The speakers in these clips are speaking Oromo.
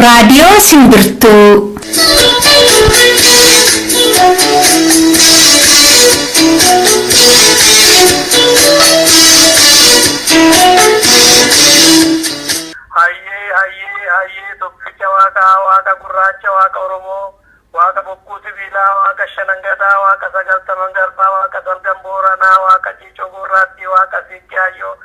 Radio Simbirtuu. Hayyee tokkicha waaqa gurraacha waaqa Oromoo waaqa bokkuu sibiilaa waaqa shanangadaa waaqa sagaltaman garbaa waaqa salgan booranaa waaqa ciicoo gurraattii waaqa siiqqiyaayyoo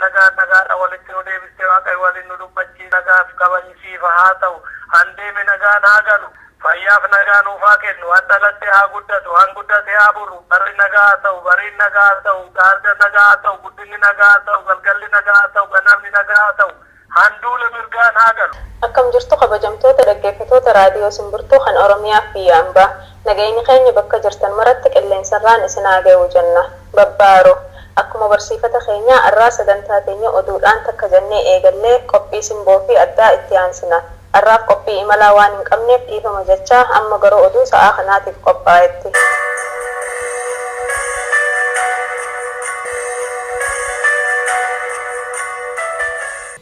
nagaadha walitti nu deebistee waaqa waliin nu dubbachiis nagaaf kabajisiifa haa ta'u handeeme nagaan haa galu fayyaaf nagaa nuuf haa kennu handhalatte haa guddatu hanguddate haa buru barri nagaa haa ta'u bariin nagaa haa ta'u gaarga nagaa haa ta'u guddinni nagaa haa ta'u galgalli nagaa haa ta'u ganamni nagaa haa ta'u handuule mirgaan haa galu. Akkam jirtu kabajamtoota dhaggeeffattoota raadiyoo Simbirtuu kan Oromiyaa fi Yaambaa nageenyi keenya bakka jirtan maratti qilleensarraan isin haa ga'u jenna babbaaro akkuma barsiifata keenya irraa sagantaa keenya oduudhaan takka jennee eegallee qophii simboo fi addaa itti aansina irraaf qophii imalaa waan hin qabneef dhiifama jechaa amma garuu oduu sa'aa kanaatiif qophaa'etti.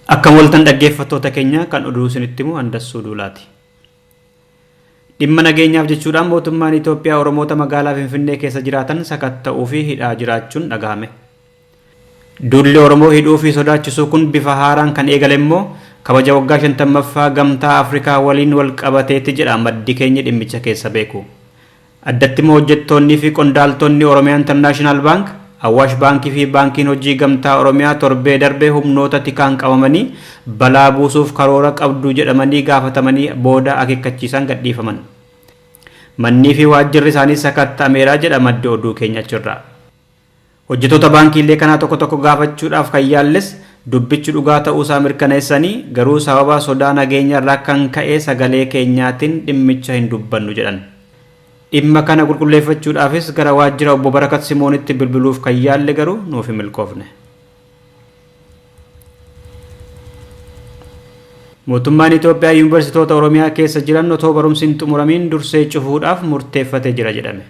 Akkam waltan dhaggeeffattoota keenya kan oduu isinitti himu Handassuu Duulaati. Dhimma nageenyaaf jechuudhaan mootummaan Itoophiyaa Oromoota magaalaa Finfinnee keessa jiraatan sakatta'uu fi hidhaa jiraachuun dhagahame. Duulli Oromoo hidhuu fi sodaachisuu kun bifa haaraan kan eegale immoo kabaja waggaa 50ffaa gamtaa Afrikaa waliin wal qabateetti jedha maddi keenya dhimmicha keessa beeku. Addatti immoo hojjettoonnii fi qondaaltonni Oromiyaa International Bank Awaash Baankii fi Baankiin Hojii Gamtaa Oromiyaa torbee darbee humnoota tikaan qabamanii balaa buusuuf karoora qabdu jedhamanii gaafatamanii booda akeekkachiisan gadhiifaman. Mannii fi waajjirri isaanii sakatta'ameera jedha maddi oduu keenya achirraa. Hojjettoota baankiilee kanaa tokko tokko gaafachuudhaaf kan yaalles dubbichi dhugaa ta'uusaa mirkaneessanii garuu sababa sodaa nageenyarraa kan ka'e sagalee keenyaatiin dhimmicha hin dubbannu jedhan. Dhimma kana qulqulleeffachuudhaafis gara waajjira obbo Barakat Simoonitti bilbiluuf kan yaalle garuu nuuf hin milkoofne. Mootummaan Itoophiyaa yuunivarsiitoota Oromiyaa keessa jiran otoo barumsi hin xumuramiin dursee cufuudhaaf murteeffatee jira jedhame.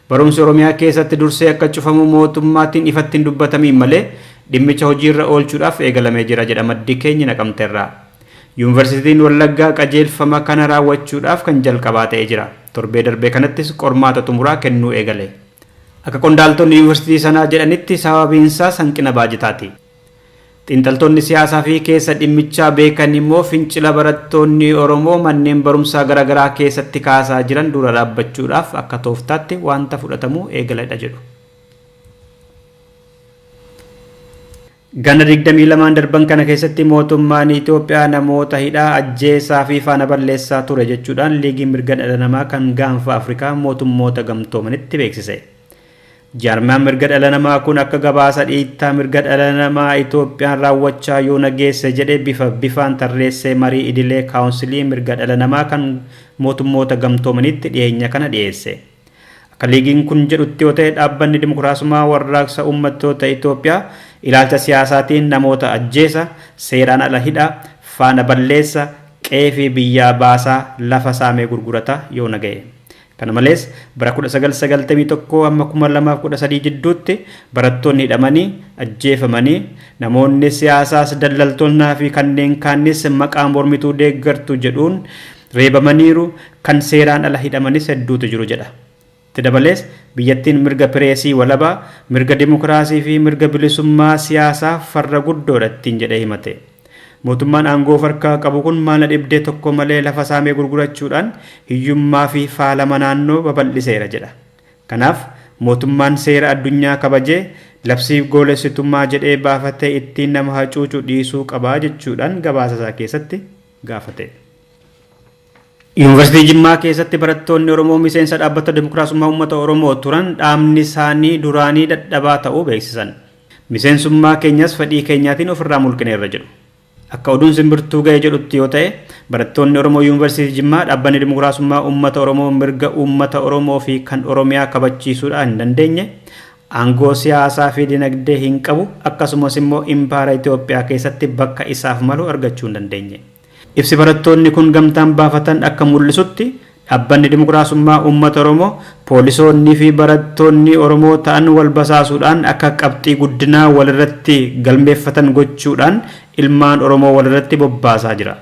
Barumsi Oromiyaa keessatti dursee akka cufamu mootummaatiin ifatti hin dubbatamiin malee dhimmicha hojiirra oolchuudhaaf eegalamee jira jedha maddi keenya Naqamteerraa. Yuunivarsiitiin Wallaggaa qajeelfama kana raawwachuudhaaf kan jalqabaa ta'ee jira. Torbee darbee kanattis qormaata xumuraa kennuu eegale. Akka qondaaltonni yuunivarsiitii sanaa jedhanitti sababiinsaa hanqina baajataati. Xiinxaltoonni siyaasaa fi keessa dhimmichaa beekan immoo fincila barattoonni Oromoo manneen barumsaa garaagaraa keessatti kaasaa jiran dura dhaabbachuudhaaf akka tooftaatti wanta fudhatamuu eegaledha jedhu. Gana 22 darban kana keessatti mootummaan Itoophiyaa namoota hidhaa ajjeesaa fi faana balleessaa ture jechuudhaan liigii mirga dhala namaa kan gaanfa Afrikaa mootummoota gamtoomanitti beeksise. Jaarmaan mirga dhala namaa kun akka gabaasa dhiittaa mirga dhala namaa Itoophiyaan raawwachaa yoo nageesse jedhe bifaan tarreessee marii idilee kaawunsilii mirga dhala namaa kan mootummoota gamtoomanitti dhiyeenya kana dhiyeesse. Akka liigiin kun jedhutti yoo ta'e dhaabbanni dimokiraasummaa warraaqsa uummattoota Itoophiyaa ilaalcha siyaasaatiin namoota ajjeesa, seeraan ala hidhaa, faana balleessa, qe'ee fi biyyaa baasaa lafa saamee gurgurata yoo naga'e. Kana malees bara 1991 amma 2013 jidduutti barattoonni hidhamanii, ajjeefamanii, namoonni siyaasaas daldaltoonnaa fi kanneen kaanis maqaa mormituu deeggartu jedhuun reebamaniiru kan seeraan ala hidhamanis hedduutu jiru jedha. Dabalees biyyattiin mirga pireesii walabaa, mirga dimokiraasii fi mirga bilisummaa siyaasaa farra guddoodha ittiin jedhee himate. Mootummaan aangoo farkaa qabu kun maala dhibdee tokko malee lafa saamee gurgurachuudhaan hiyyummaa fi faalama naannoo babal'iseera jedha. Kanaaf mootummaan seera addunyaa kabajee labsiif goolessitummaa jedhee baafatee ittiin nama hacuucu dhiisuu qabaa jechuudhaan gabaasa isaa keessatti gaafate. Yuunivarsiitii Jimmaa keessatti barattoonni Oromoo miseensa dhaabbata dimokiraasummaa uummata Oromoo turan dhaabni isaanii duraanii dadhabaa ta'uu beeksisan. Miseensummaa keenyas fedhii keenyaatiin ofirraa mulqineerra jedhu. Akka oduun Simbirtuu ga'ee jedhutti yoo ta'e barattoonni Oromoo Yuunivarsiitii Jimmaa dhaabbanni dimokiraasummaa uummata Oromoo mirga uummata Oromoo fi kan Oromiyaa kabachiisuudhaan hin dandeenye aangoo siyaasaa fi dinagdee hin qabu akkasumas immoo impaara Itoophiyaa keessatti bakka isaaf malu argachuu hin dandeenye. Ibsi barattoonni kun gamtaan baafatan akka mul'isutti dhaabbanni dimokiraasummaa uummata Oromoo poolisoonni fi barattoonni Oromoo ta'an wal basaasuudhaan akka qabxii guddinaa walirratti galmeeffatan gochuudhaan ilmaan Oromoo walirratti bobbaasaa jira.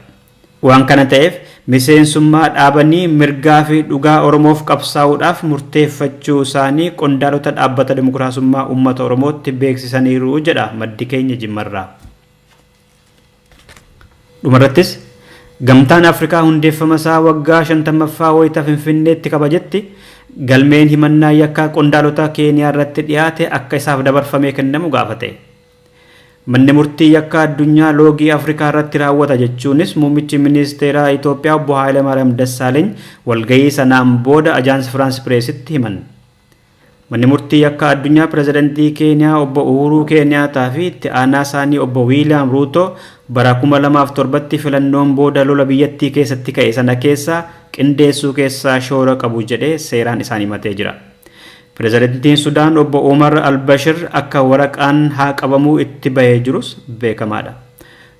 Waan kana ta'eef miseensummaa dhaabanii mirgaa fi dhugaa Oromoof qabsaa'uudhaaf murteeffachuu isaanii qondaalota dhaabbata dimokiraasummaa uummata Oromootti beeksisaniiru jedha maddi keenya Jimmarraa. Dhumarrattis gamtaan Afrikaa hundeeffama isaa waggaa 50ffaa wayita Finfinneetti kabajetti galmeen himannaa yakkaa qondaalota Keeniyaa irratti dhiyaate akka isaaf dabarfamee kennamu gaafate. Manni murtii yakka addunyaa loogii Afrikaa irratti raawwata jechuunis muummichi ministeeraa Itoophiyaa obbo Hayilemaariyaam Dassaaleeny walgahii sanaan booda Ajaansi Firaans Pireesitti himan. Manni murtii yakka addunyaa pirezidantii Keeniyaa obbo Uhuruu Keeniyaataa fi itti aanaa isaanii obbo Wiiliyaam Ruuto bara 2007tti filannoon booda lola biyyattii keessatti ka'e sana keessaa qindeessuu keessaa shoora qabu jedhee seeraan isaan himatee jira. Pirezidantiin Sudaan obbo Omar al-Bashir akka waraqaan haa qabamuu itti bahee jirus beekamaadha.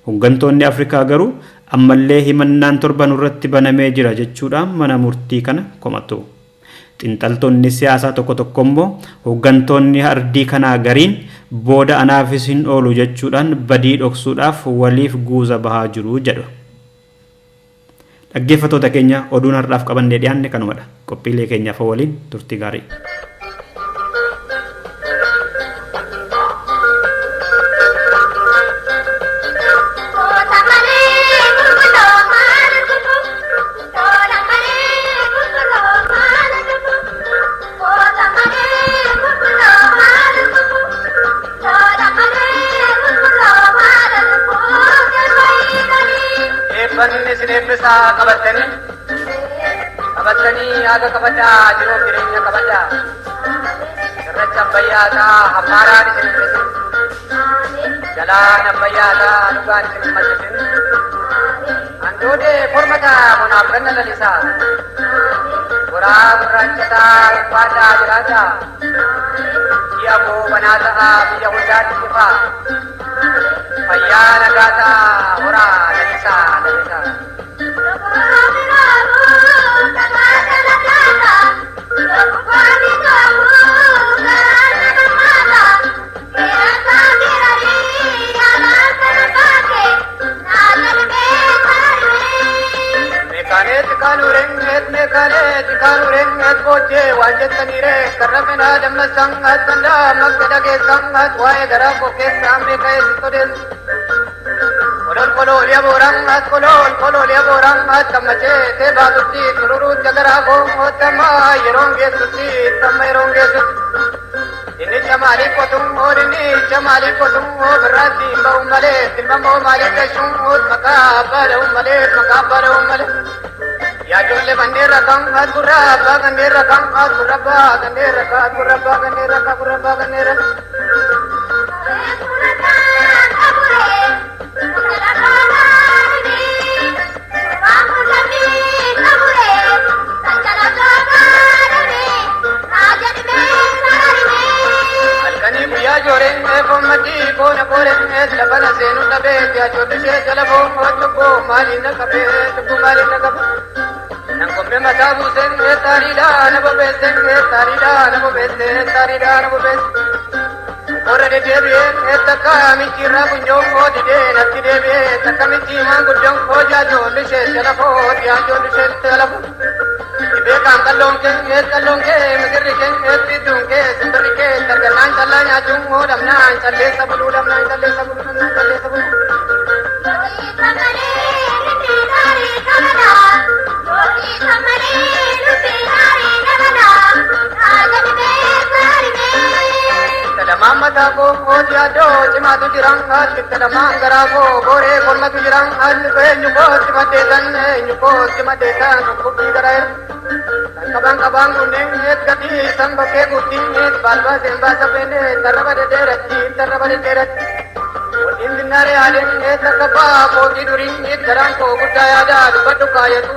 Hooggantoonni Afrikaa garuu ammallee himannaan torban irratti banamee jira jechuudhaan mana murtii kana komatu. Xiinxaltoonni siyaasaa tokko tokko immoo hooggantoonni ardii kanaa gariin booda anaafis hin oolu jechuudhaan badii dhoksuudhaaf waliif guuza bahaa jiru jedhu. Dhaggeeffattoota keenya oduun har'aaf qabannee dhiyaanne kanumadha. Qophiilee keenyaaf waliin turtii gaarii. qabatanii aga kabaja jiruu jireenya kabaja irracha bayyaata hammaaraan isin ibsin jalaan bayyaata dhugaan isin majisin andoode formata munaaf ganna lalisa goraa gurraachata ulfaata jiraata biyya koo banaataa biyya hundaatti ifa fayyaa nagaata horaa lalisa lalisa. Kanurenget boje wajat kanire karapena damna sangat kanda makda ke sangat wae gara ko ke samne kay sitodel kolol liya borang at kamache te badutti tururu jagara ko otama yeronge sutti tamma yeronge sut ini chamali ko tum ho barati bau male timmo mali ke shum ot maka baru male ya jolle bandera kang guraba bandera kang guraba bandera ka guraba bandera ka guraba bandera alkani buya jore bomati kona kore labana senu nabe ya chodu se jalabo otko malina kabe tu malina kabe nangkombe matabu sen tarida nabo besen tarida nabo besen tarida nabo besen ore de debe etaka mikira bunjong ko de natti debe etaka mikima gudong ko ja jolu se jalabo ya jolu se jalabo ibe kam kalong ke migri ke etidung ke sembri ke tergalan salanya jung damna challe sabulu Mata ko dia do cima tu jirang hat kita mangara ko gore korma tu jirang hat ko nyuko cima detan ko kidarai kabang kuning et gati sang bake kuting et balwa semba sapene taraba de derat odin dinare alen et takaba ko kiduring et garang ko gudaya da dubadu kaya tu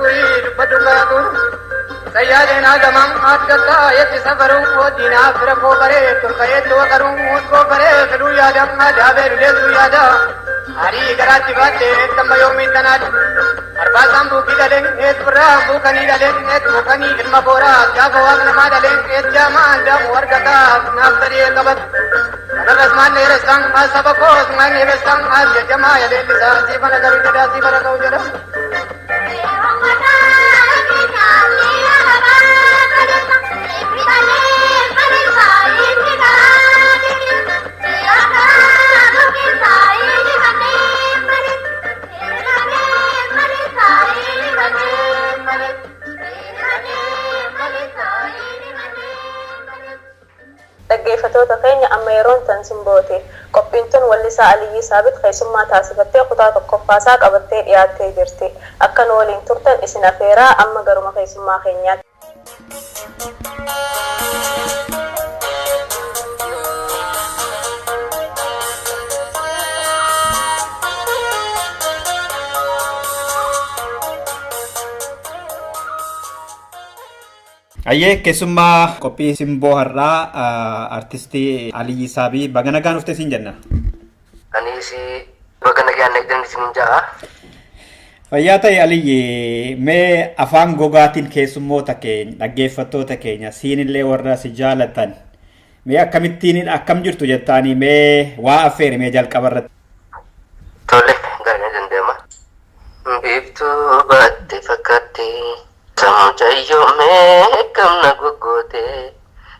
Sayade na gamam atkata yat safaru ko dina fira ko bare to kaye to karu ko bare kadu yadam na jabe rule tu yada Hari garati batte tamma yomi tanad arba sambu kidalen et bra bukani dalen et bukani ilma bora jago agna madalen et jama andam wargata naftari kabat rasman ne rasang asabako man ne rasang as jama yale lisa sifana garu jada sifana kau jada dhaggeeffatoota keenya amma yeroon tan simboote qophiin tun wallisaa Aliyyii Saabit keessummaa taasifattee kutaa tokkoffaasaa qabattee dhiyaattee jirti akka nu waliin turtan isin afeeraa amma garuma keessummaa keenyaatti. Ayyee keessummaa qophii simboo har'aa artistii Aliyyii Saabii baga nagaan dhufte siin jenna. Anis baga nagaan eegdan isin jaa. Fayyaa ta'e Aliyyii mee afaan gogaatiin keessummoota keenya dhaggeeffattoota keenya siinillee warra si jaalatan mee akkamittiin akkam jirtu jettaanii mee waa affeeri mee jalqabarratti. Tole gaariin dandeema. Biiftuu baatte fakkaattee. Samuchayo me kamna gogote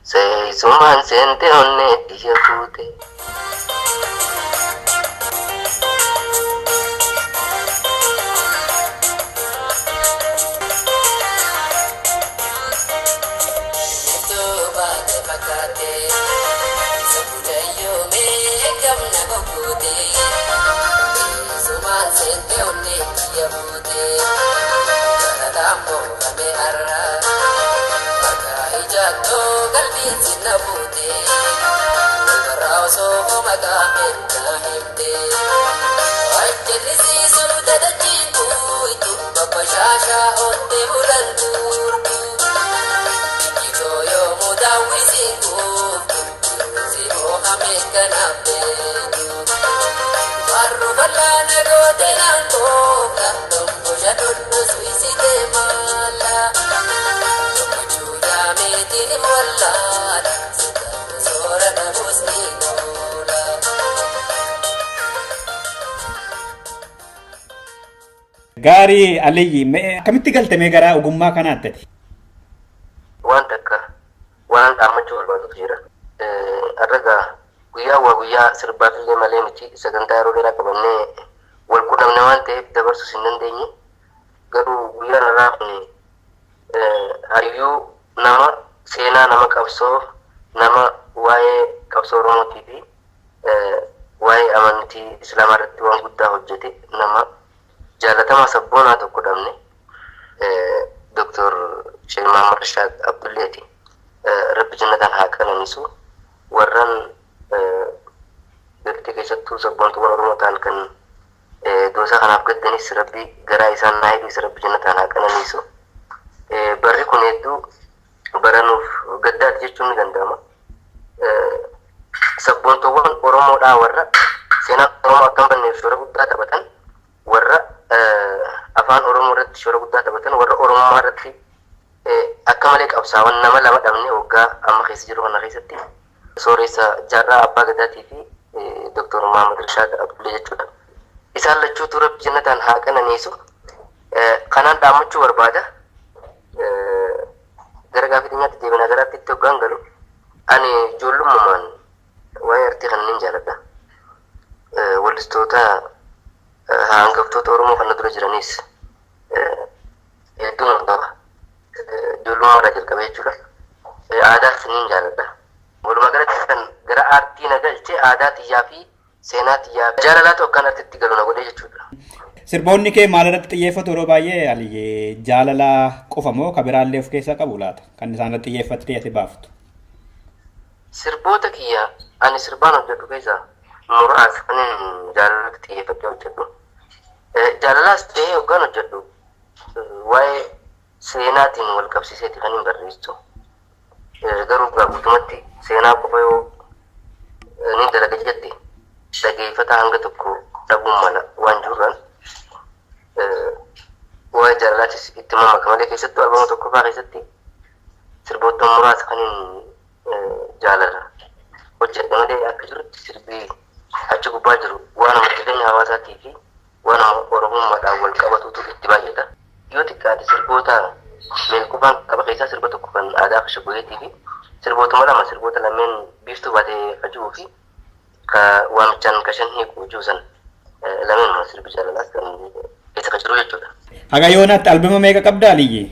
seisuman sente onne diya pute Gaarii Aliyyii mee akkamitti galtee gara ogummaa kanaatti? Waan takka waan dhaammachuu barbaadu jira. Arraga guyyaa sirbaatillee malee miti sagantaa yeroo dheeraa qabannee wal quunnamne waan ta'eef dabarsuus hin dandeenye. Garuu guyyaan irraa kun hayyuu nama seenaa nama qabsoo nama waa'ee qabsoo Oromootii fi waa'ee amantii Islaamaa irratti waan guddaa hojjete nama jaalatama sabboonaa tokko dhabne Dr. Sheikh Muhammad Rashad Abdullaati. Rabbi jannatan haa qananiisu warran galtee keessattuu sabboontuwwan Oromoo ta'an kan doosaa kanaaf gaddanis Rabbi garaa isaan naa eegis Rabbi jannatan haa qananiisu. Barri kun hedduu baranuuf gaddaati jechuun ni danda'ama. Sabboontuwwan Oromoodhaa warra seenaa Oromoo akkam banneef shoora guddaa taphatan warra afaan Oromoo irratti shoora guddaa taphatan warra Oromummaa irratti akka malee qabsaawan nama lama dhabne waggaa amma keessa jiru kana keessatti sooressa jaarraa abbaa gadaatii fi Dr. Muhammad Rashad Abdullee jechuudha. Isaan lachuutu Rabbi jannataan haa qananiisu. Kanaan dhaammachuu barbaada. Gara gaaffii dhimmaatti deebina garaatti itti hoggaan galu ani ijoollummaan waa'ee artii kana nin jaaladha. Wallistoota hangaftoota Oromoo kana dura jiranis hedduu qaba. Ijoollummaa irraa jalqabee jechuudha. Aadaas nin jaaladha. Walumaa galatti kan gara aartii na galchee aadaa xiyyaa fi seenaa xiyyaa jaalalaatu akkaan artiitti galu na godhee jechuudha. Sirboonni kee maal irratti xiyyeeffatu yeroo baay'ee Aliyyii jaalala qofa moo kan biraallee of keessaa qabu laata kan isaan irratti xiyyeeffattee ati baaftu? Sirboota kiyya ani sirbaan hojjedhu keessaa muraasa kan jaalalatti xiyyeeffattee hojjedhu. Jaalalaas ta'ee hoggaan hojjedhu waa'ee seenaatiin wal qabsiiseeti kan hin barreessu. Garuu guutumatti seenaa qofa yoo ni dalaga jette dhageeffata hanga tokko dhabuu mala waan jirran waa'ee jaalalaatis itti mammaaka malee keessattuu albama tokkoffaa keessatti sirboota muraasa kan jaalala hojjedhe malee akka jirutti sirbii achi gubbaa jiru waan nama jireenya hawaasaatii fi waan nama oromummaadhaan wal qabatuutu itti baay'ata. Yoo xiqqaate sirboota meelqubaan qaba keessaa sirba tokko kan aadaa Shaggooyeetii fi sirbootuma lama sirboota lameen biiftuu baatee fajuu fi waamichaan kashan hiikuu juusan lameenuma sirbi jaalalaas kan keessa kan jiru jechuudha. Haga yoonaatti albama meeqa qabda Aliyyi?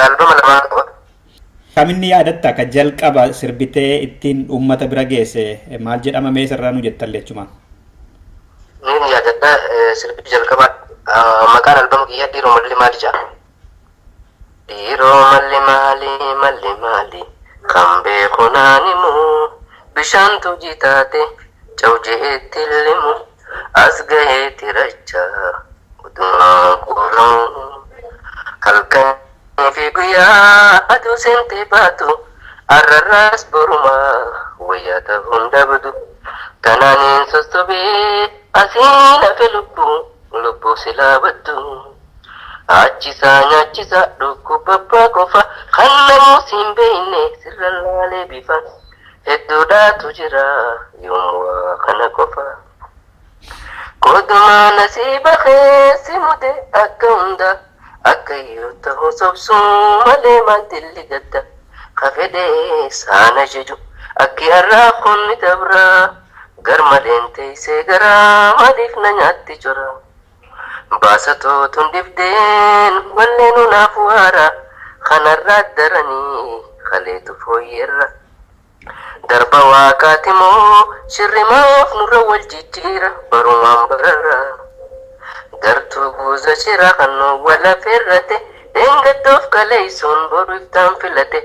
Albama lamaa qaba. Kaminni yaadatta akka jalqaba sirbitee ittiin uummata bira geesse maal jedhama mee sirraa nu jettallee jechumaan? Niin yaadadha sirbi jalqaba maqaan albama kiyyaa dhiiroo malli maali jedha. Dhiiroo malli maali kan beeku naanimu bishaantu jitaate cawjeetti limu as gaheetti rachaa utumaa qoramu halkan fi guyyaa aduu seentee baatu arrarraas borumaa wayyaata hunda budu kanaaniin sosobee asiin hafe lubbuu silaa baddu achisaa nyaachisaa dhukkubabbaa qofa kan namuus hin beeyne sirra laalee bifa hedduudhaatu jira yoomuu kana qofa kodumaa nasiiba keessi mude akka hunda akka yoo ta'u sobsuu malee maaltilli gadda ka fedhee saana jeju akki har'aa kunni dabraa gar maleen teessee garaa maaliif na nyaatti jira baasatootun dibdeen walleen unaaf waara kanarraa daranii kaleetu fooyyeerra darba waaqaati moo shirrimaaf nurra wal jijjiira barumaan bararra gartuu guuza shira kan wala ferrate deengattoof kaleeysoon boru iftaan filate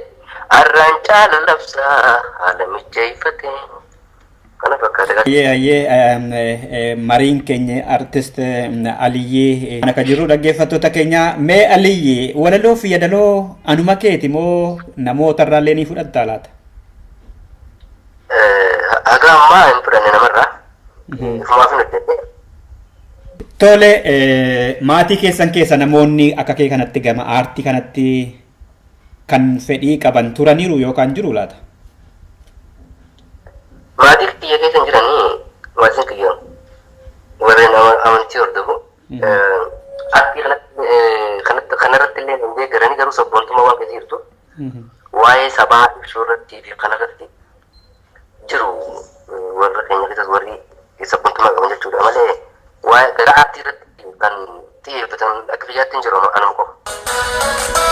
arraan caala labsaa haala mijeeffate. Mariin keenya artist Aliyyi akka jiru dhaggeeffattoota keenya mee Aliyyi walaloo fi yadaloo anuma keeti moo namoota irraallee ni fudhatta laata? Haga ammaa hin fudhanne namarraa. Ifumaaf hin hojjette. Tole maatii keessan keessa namoonni akka kee kanatti gama aartii kanatti kan fedhii qaban turaniiru yookaan jiru laata? Maatii kiyya keessa jiranii maatiin kiyya warreen amantii hordofu aartii kanarratti illee hin deeggaranii garuu sabboontummaa waan keessa jirtu waa'ee sabaa ibsuu irratti fi kanarratti jiru warra keenya keessas warri sabboontummaa qaban jechuudha malee waa'ee gara aartii irratti kan xiyyeeffatan akka biyyaatti hin jiru anuma qofa.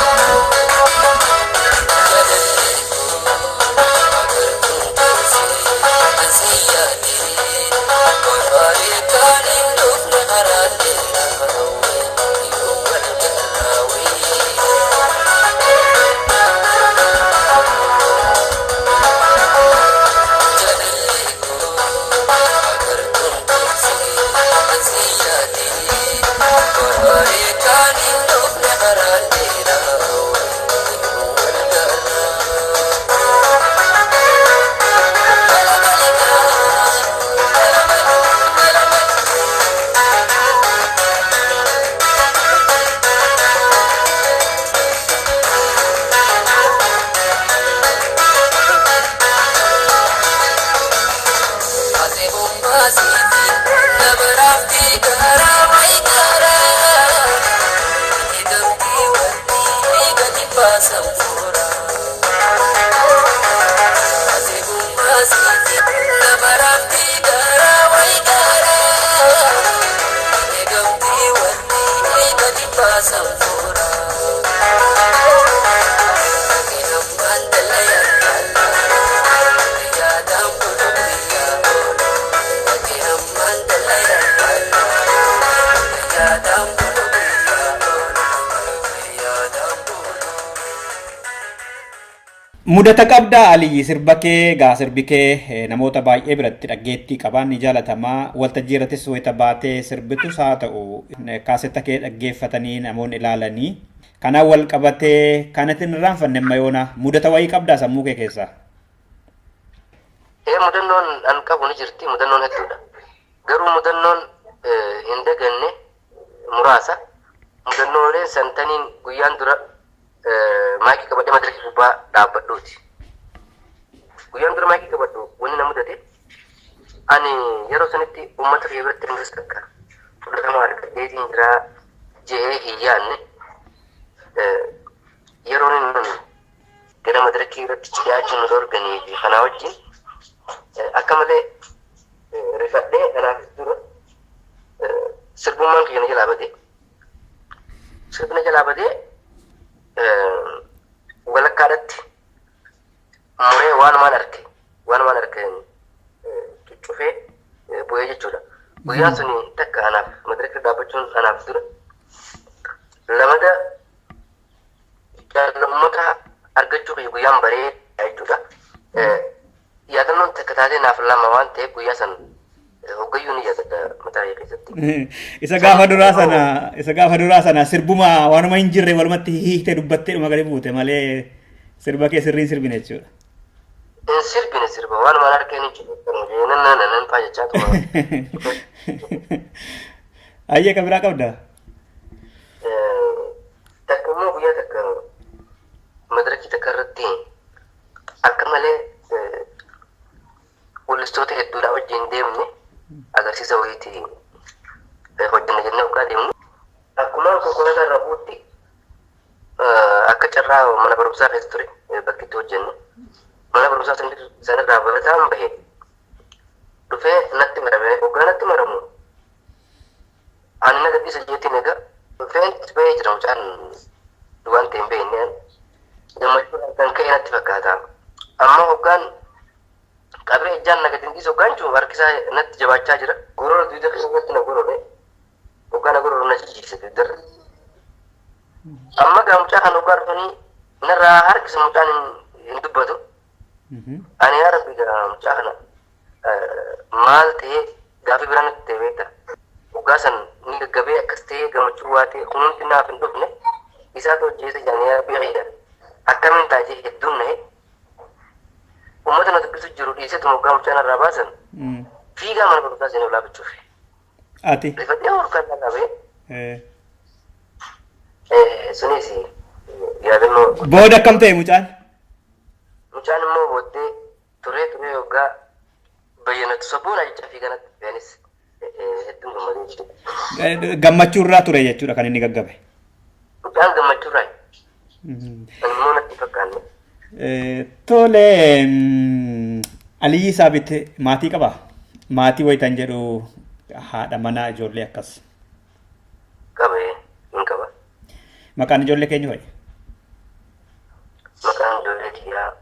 Mudata qabdaa Aliyyi sirba kee gaa sirbi kee namoota baay'ee biratti dhaggeettii qaban ni jaalatamaa waltajjii irrattis wayita baatee sirbitus haa ta'u kaasetta kee dhaggeeffatanii namoonni ilaalanii kanaan wal qabatee kanatti hin irraanfanne mayoona mudata wayii qabdaa sammuu kee keessaa. Mudannoon an qabu ni jirti mudannoon hedduudha. garuu mudannoon hin daganne muraasa mudannoolee santaniin guyyaan dura maayikii qabadhe madaraka gubbaa dhaabbadhuuti. Guyyaan dura maayikii qabadhu wanni na mudate ani yeroo sanitti uummata kee biratti innis akka fudhatama argadheetiin jira je'ee hin yaadne yeroon inni gara madarakii irratti dhiyaachuun nu dorganii fi kanaa wajjin akka malee rifadhee kanaafis dura sirbummaan kiyya na jalaa badee sirbi na jalaa badee walakkaadhatti muree waanumaan arke cuccufee bu'ee jechuudha. Guyyaan suni takka anaaf madaraka dhaabbachuun anaaf dura lamada uummata argachuu kiyya guyyaan bareedaa jechuudha. Yaadannoon takka taatee naaf lama waan ta'eef guyyaa san hoggayyuu ni yaadadha mataa keessatti. Isa gaafa duraa sana sirbuma waanuma hin jirre walumatti hiihtee dubbattee dhuma gadi buute malee sirba kee sirriin sirbine jechuudha. In sirbine sirba waanuma harkeen hin jiru nan faayachaa tuma. Ayyee kan biraa qabdaa? Takka immoo guyyaa takka madarakii takka irratti akka malee weellistoota hedduudhaa wajjin deemne agarsiisa wayiitii hojjanna jennee hoggaa deemnu akkumaan konkolaataa irraa buutti akka carraa mana barumsaa keessa ture bakki itti hojjenne mana barumsaa sanirraa barataan bahe dhufee natti marame hoggaa natti maramu ani na gadhiisa jeetiin egaa dhufeen bahee jira mucaan waan ta'e hin beekneen gammachuudhaan kan ka'e natti fakkaata amma hoggaan qabee ijaan na gadhiisa hoggaan jiru harkisaa natti jabaachaa jira gorora duwida keessatti na gorore hoggaa na gorora na jijjiirse duddarra amma gaa mucaa kan hoggaa dhufanii narraa harkisa mucaan hin dubbatu ani yaa rabbi gaa mucaa kana maal ta'ee gaafii biraa natti ta'e beekta hoggaa san ni gaggabee akkas ta'ee gammachuu waa ta'e kunuunti naaf hin dhufne isaatu hojjeessa jedhanii yaa rabbi fayyada akkamiin taatee hedduun na'e uummata na dubbisu jiru dhiiseetuma hoggaa mucaan irraa baasan fiigaa mana barumsaa seenee ulaafachuuf. Ati? Rifadhee holkaan dhaabee sunis yaadannoo. Booda akkam ta'e mucaan? Mucaan immoo booddee turee hoggaa bayyanatu sabboonaa jecha fiiganatti beenis hedduun gammadee jechuudha. Gammachuu irraa ture jechuudha kan inni gaggabe. Mucaan gammachuu irraa. Immoo natti fakkaanne. Tole Aliyyi Saabit maatii qabaa? Maatii wayitan jedhu haadha manaa ijoollee akkas. Qabee hin qaba. Maqaan ijoollee keenya wayi? Maqaan ijoollee kiyyaa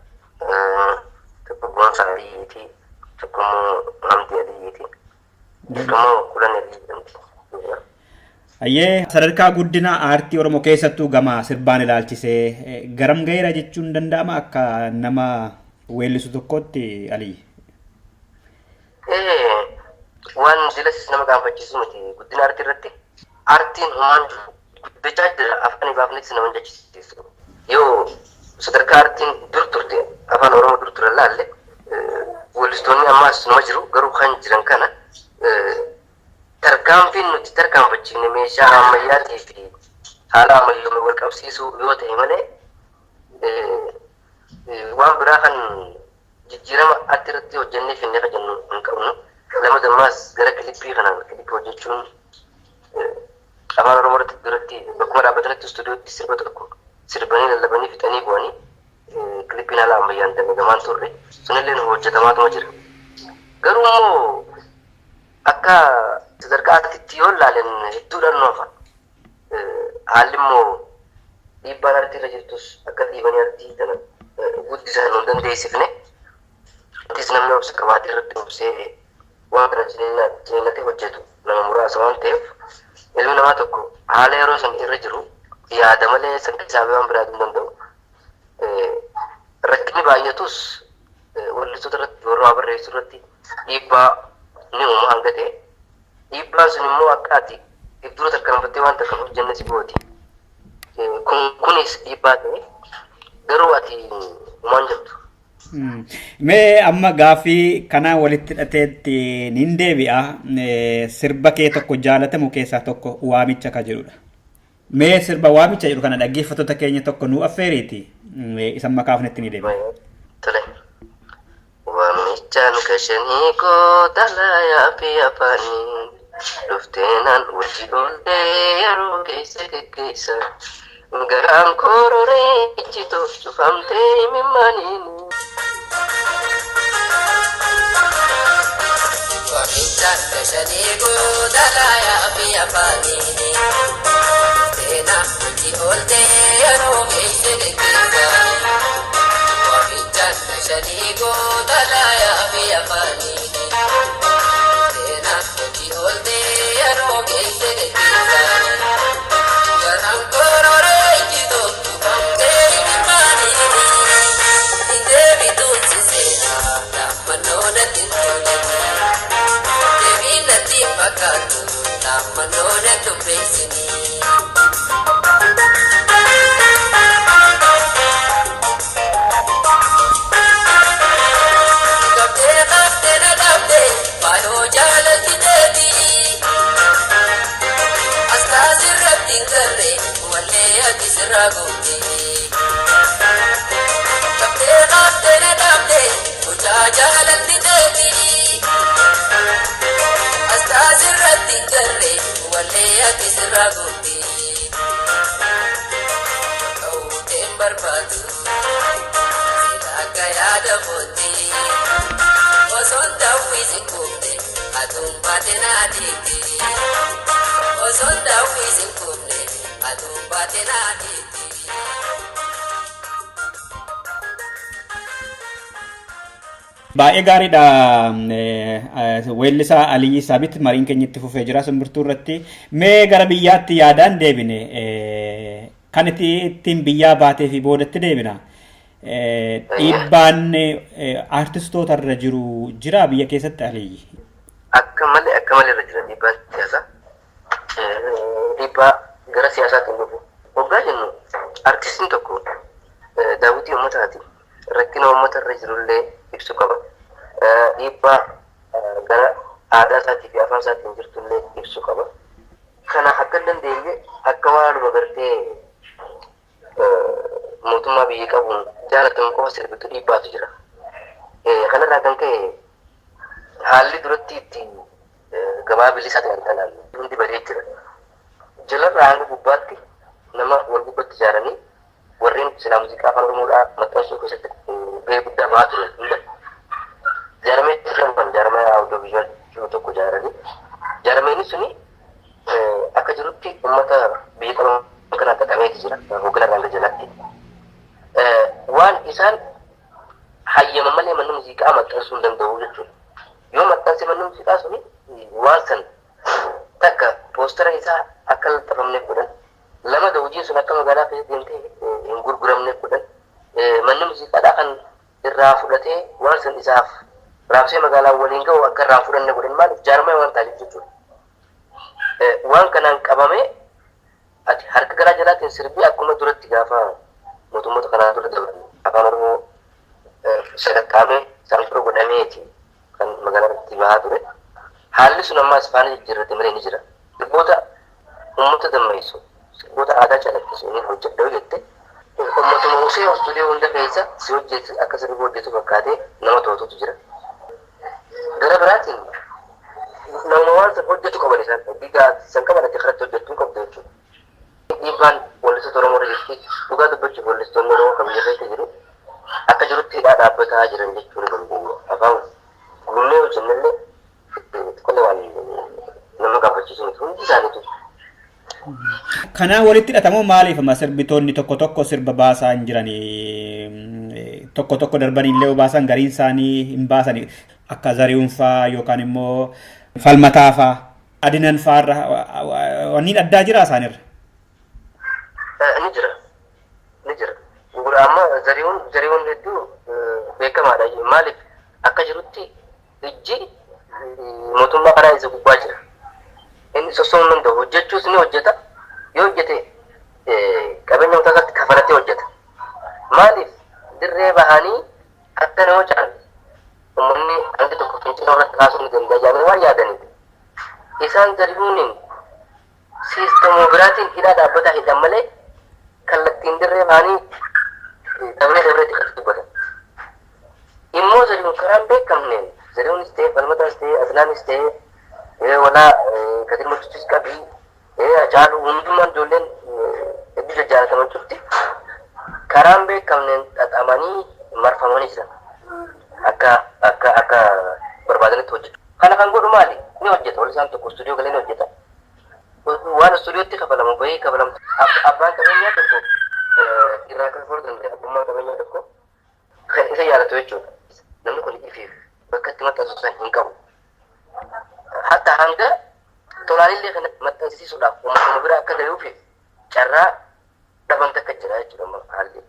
tokko Boonsaa Aliyyiiti, tokko immoo Hamdii Aliyyiiti, tokko immoo Kudhan Aliyyiiti. Ayyee sadarkaa guddina aartii Oromoo keessattuu gama sirbaan ilaalchisee garam gaheera jechuun danda'ama akka nama weellisu tokkotti Aliyyi? Waan jilasis nama gaanfachiisu miti guddina aartii irratti aartiin humaan jiru guddachaa jira afaan baafnettis nama jechisiisu yoo sadarkaa aartiin dur turte afaan Oromoo dur ture laalle weellistoonni ammaas nama jiru garuu kan jiran kana tarkaanfiin nuti tarkaanfachiifne meeshaa ammayyaatii fi haala ammayyoomee wal qabsiisuu yoo ta'e malee waan biraa kan jijjiirama aartii irratti hojjennee finnee kan jennu hin qabnu. Lama dammaas gara kilippii kanaan kilippii hojjechuun afaan Oromoo irratti bakkuma dhaabbatanitti istuudiyootti sirba tokko sirbanii lallabanii fixanii bu'anii kilippiin haala ammayyaan dalagamaan turre sunillee hojjetamaatuma jira. Garuu immoo akka sadarkaa aartiitti yoo ilaalan hedduudhaan noofa. Haalli immoo dhiibbaan aartii irra jirtus akka dhiibanii aartii kana guddisan hin dandeessifne. Aartiis namni obsa qabaatee irratti obsee waan kana jireenya hojjetu nama muraasa waan ta'eef ilmi namaa tokko haala yeroo san irra jiru yaada malee san keessaa waan biraa hin danda'u. Rakkinni baay'atus weellistoota irratti warra barreessuu irratti dhiibbaa ni uuma hanga ta'e. Dhiibbaan sun immoo akka ati ibdura tarkaanfattee waan takka hojjenne si gooti. Kunis dhiibbaa ta'e garuu ati uumaan jirtu Mee amma gaaffii kanaa walitti hidhateetti nin deebi'a. Sirba kee tokko jaalatamu keessaa tokko waamicha ka jedhudha. Mee sirba waamicha jedhu kana dhaggeeffattoota keenya tokko nu affeeriiti. Isan makaafnetti ni deebi'a. Tole. Waamichaan kashanii koo dalayaa fi afaanii dhufteenaan wajji oollee yeroo keessa garaan kororee ijjitoo cufamtee himimaniin. Waamichaan kashanii koo dalayaa fi afaanii dhufteenaan wajji oollee yeroo keessa Shanigo dalaya biya pani Tena kuchi olde yaro gese kisa Janam korore jito tupamte mani Inde bitutsi sena Namanona tintole Devi nati pakatu Namanona tupesini Raguti Kapte damde Uja jalan di devi Asta sirati karre Wale ati siraguti Kau tembar batu Sila kaya da poti Osonda wisi kumde Atum patena diti Osonda wisi kumde Atum patena diti Baay'ee gaariidha. Weellisaa Aliyyi Saabit mariin keenyatti fufee jira simbirtuu irratti. Mee gara biyyaatti yaadaan deebine kan ittiin biyyaa baatee fi boodatti deebina. Dhiibbaan artistoota irra jiru jira biyya keessatti Aliyyi. Akka malee irra jira dhiibbaan siyaasaa. Dhiibbaa gara siyaasaatiin dhufu. Waggaa jennu artistiin tokko daawwitii uummataati. Rakkina uummata irra jirullee ibsu qaba. Dhiibbaa gara aadaa isaatii fi afaan isaatiin jirtullee ibsu qaba. Kana akka dandeenye akka waanuma gartee mootummaa biyya qabuun jaalatamu qofa sirbitu dhiibbaatu jira. Kanarraa kan ka'e haalli duratti ittiin gabaa bilisaa ta'an hundi badee jira. Jalarraa hanga gubbaatti nama wal gubbatti ijaaranii warreen silaa muuziqaa afaan oromoodhaa maxxansuu keessatti gahee guddaa bahaa ture hunda ijaaramee jiran ijaaramee audiovisual jiru tokko ijaaranii ijaarameenni suni akka jirutti uummata biyya qaban kanaan xaxameeti jira hoogganaa hanga jalatti waan isaan hayyama malee manni muuziqaa maxxansuu hin danda'u jechuudha. Yoo maxxanse manni muuziqaa suni waan san takka poostara isaa akka laxafamne godhan lama hojiin sun akka magaalaa keessa deemtee hin gurguramne godhan manni muuziqaadhaa kan irraa fudhatee waan san isaaf raabsee magaalaa waliin ga'u akka irraa fudhanne godhan maaliif jaarmee waan ta'eef jechuudha. Waan kanaan qabamee ati harka garaa jalaatiin sirbii akkuma duratti gaafa mootummoota kanaan dura dabalan afaan oromoo sadarkaamee saanfura godhameeti kan magaalaa irratti bahaa ture. Haalli sun ammaas faana jijjiirrate malee ni jira. Sirboota uummata dammaqsu sirboota aadaa calaqqisu inni hojjedhuu jette uummatuma usee istuudiyoo hunda keessa si hojjetu akka sirbi hojjetu fakkaatee nama tootutu jira. Gara biraatiin nama waan san hojjetu qaban isaan dhiigaa san qaban ati karatti hojjettuu qabdu jechuudha. Dhiibbaan weellistoota Oromoo irra jirti dhugaa dubbachuuf weellistoonni Oromoo kan biyya keessa jiru akka jirutti hidhaa dhaabbataa jiran jechuu ni dandeenya. Afaan guullee hojjennallee qola waan nama gaafachiisu hundi isaaniitu. Kanaan walitti hidhatamoo maaliif sirbitoonni tokko sirba baasaa hin jiranii tokko darbanillee baasan gariin isaanii hin baasanii akka Zarihuun fa'aa yookaan immoo Falmataa fa'aa Adinan fa'aarra wanniin addaa jira isaanirra. Ni jira. Amma Zarihuun hedduu beekamaadha. Maaliif akka jirutti ijji mootummaa karaa isa gubbaa jira. Inni sossoon danda'u hojjechuus ni hojjeta. Yoo hojjete qabeenya mataa isaatti kafalatee hojjeta. Maaliif dirree bahanii akka nama caalu uummanni hangi tokko fincila irratti kaasuu ni danda'a jedhanii waan yaadaniiti. Isaan Zarihuuniin siisteemuu biraatiin hidhaa dhaabbataa hidhan malee kallattiin dirree baanii dabree kan dubbatan. Immoo Zarihuun karaan beekamneen Zarihuunis ta'e Falmataas ta'e Aslaamis ta'e walaa Kadir Mochuutis qabii Hacaaluu hundumaan ijoolleen hedduu jajjaarataman turti. Karaan beekamneen xaxamanii marfamanii jiran akka barbaadanitti hojjetu. Kana kan godhu maali? Ni hojjeta. Wal isaan tokko istuudiyoo galee ni hojjeta. Waan istuudiyootti kafalamu bahee kafalamu. Abbaan qabeenyaa tokko irraa kan fudhatu danda'a. Abbummaan qabeenyaa tokko kan isa yaadatu jechuudha. Namni kun ifiif bakka itti maxxansu hin qabu. Hatta hanga tolaanillee kana maxxansiisuudhaaf uummatuma bira akka ga'uuf carraa dhaban takka jira jechuudha haalli.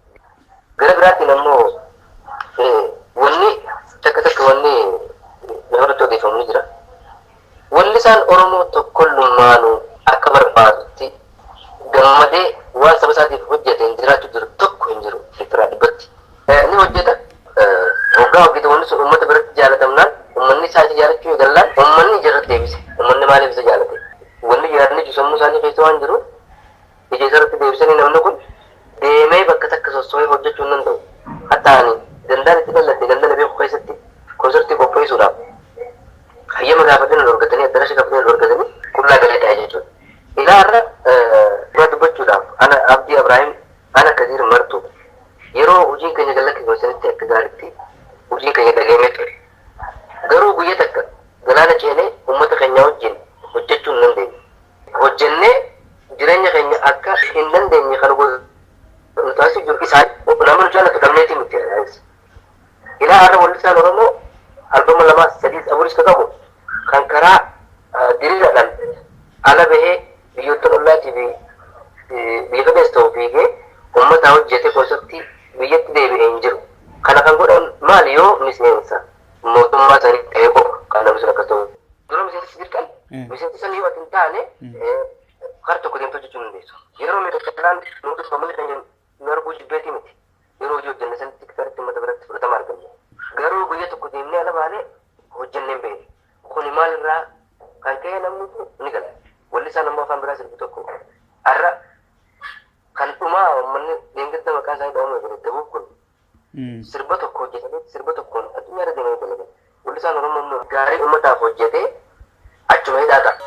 Gara biraatiin ammoo wanni takka wanni namarratti odeeffamu ni jira. Wanni isaan Oromoo tokkollumaanuu akka barbaadutti gammadee waan saba isaatiif hojjeteen jiraachuu jiru tokko hin jiru fikiraa dhibbatti. Ni hojjeta hoggaa hojjeta wanni sun uummata biratti jaalatamnaan uummanni isaa jaalachuu eegallaan uummanni ijarratti deebise. Uummanni maaliif isa jaalate? Wanni yaadni sammuu isaanii keessa waan jiru ija isarratti deebisanii namni kun deemee bakka takka sossoo'ee hojjechuu hin danda'u. Hatta ani dandaan itti dalladde gandana beeku keessatti konsertii qopheessuudhaaf hayyama gaafatanii ol argatanii addaraasha gaafatanii ol argatanii qullaa galee taa'e jechuudha. Ilaa irra dura dubbachuudhaaf ana Abdii Abrahiim ana Kadir Martuu yeroo hojiin keenya gallakki goosanitti akka gaariitti hojiin keenya dhagahamee ture. Garuu guyya takka galaana ceenee uummata keenya wajjin hojjechuu hin dandeenye. Hojjennee jireenya keenya akka hin dandeenye kan taasisuu jiru isaan nama jaalatu qabneetii miti. Ilaa har'a walli isaan Oromoo albama lamaa sadii afuris ka qabu kan karaa diriiraadhaan ala bahee biyyoota ollaatii fi biyya qabeessa ta'uu fiigee uummataa hojjetee keessatti biyyatti deebi'ee hin jiru. Kana kan godhan maali yoo miseensa mootummaa isaanii ta'ee qofa kan namni sun akkas ta'u. Dura miseensi dirqan miseensi san yoo ati hin taane kara tokko deemtee hojjechuu hin dandeessu. Yeroo miidhaginaan nuti uummanni keenya nu arguu jibbeetii miti. Yeroo hojii hojjenne sanitti kitaabatti uummata biratti fudhatama arganne. Garuu guyyaa tokko deemnee ala baanee hojjennee hin beekne. Kuni maalirraa kan ka'e namni ni gala. Walli isaan ammoo afaan biraa sirbi tokko har'a kan dhumaa uummanni deengedda maqaa isaa dhawamu eegale dabuuf kun sirba tokko hojjetanii sirba tokkoon addunyaa irra deemee dalagan. Walli isaan Oromoo gaarii uummataaf hojjetee achuma hidhaa ta'a.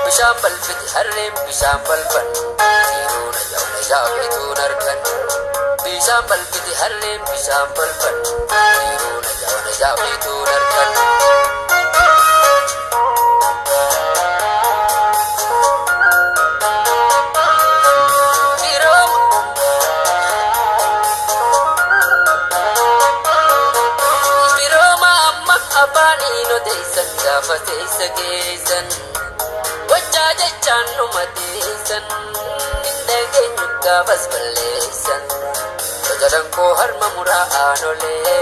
Bishambal fit harim bishambal ban, tiruna jawla jaabitu narkan bishaan balbiti harreen bishaan balbal jiruu na jaabitu narkan Abanino deisan gaafa teessa geessan wajjaa jechaan dhuma teessan hin dhageenyu gaafas balleessan tajaajila koo harma muraa aanolee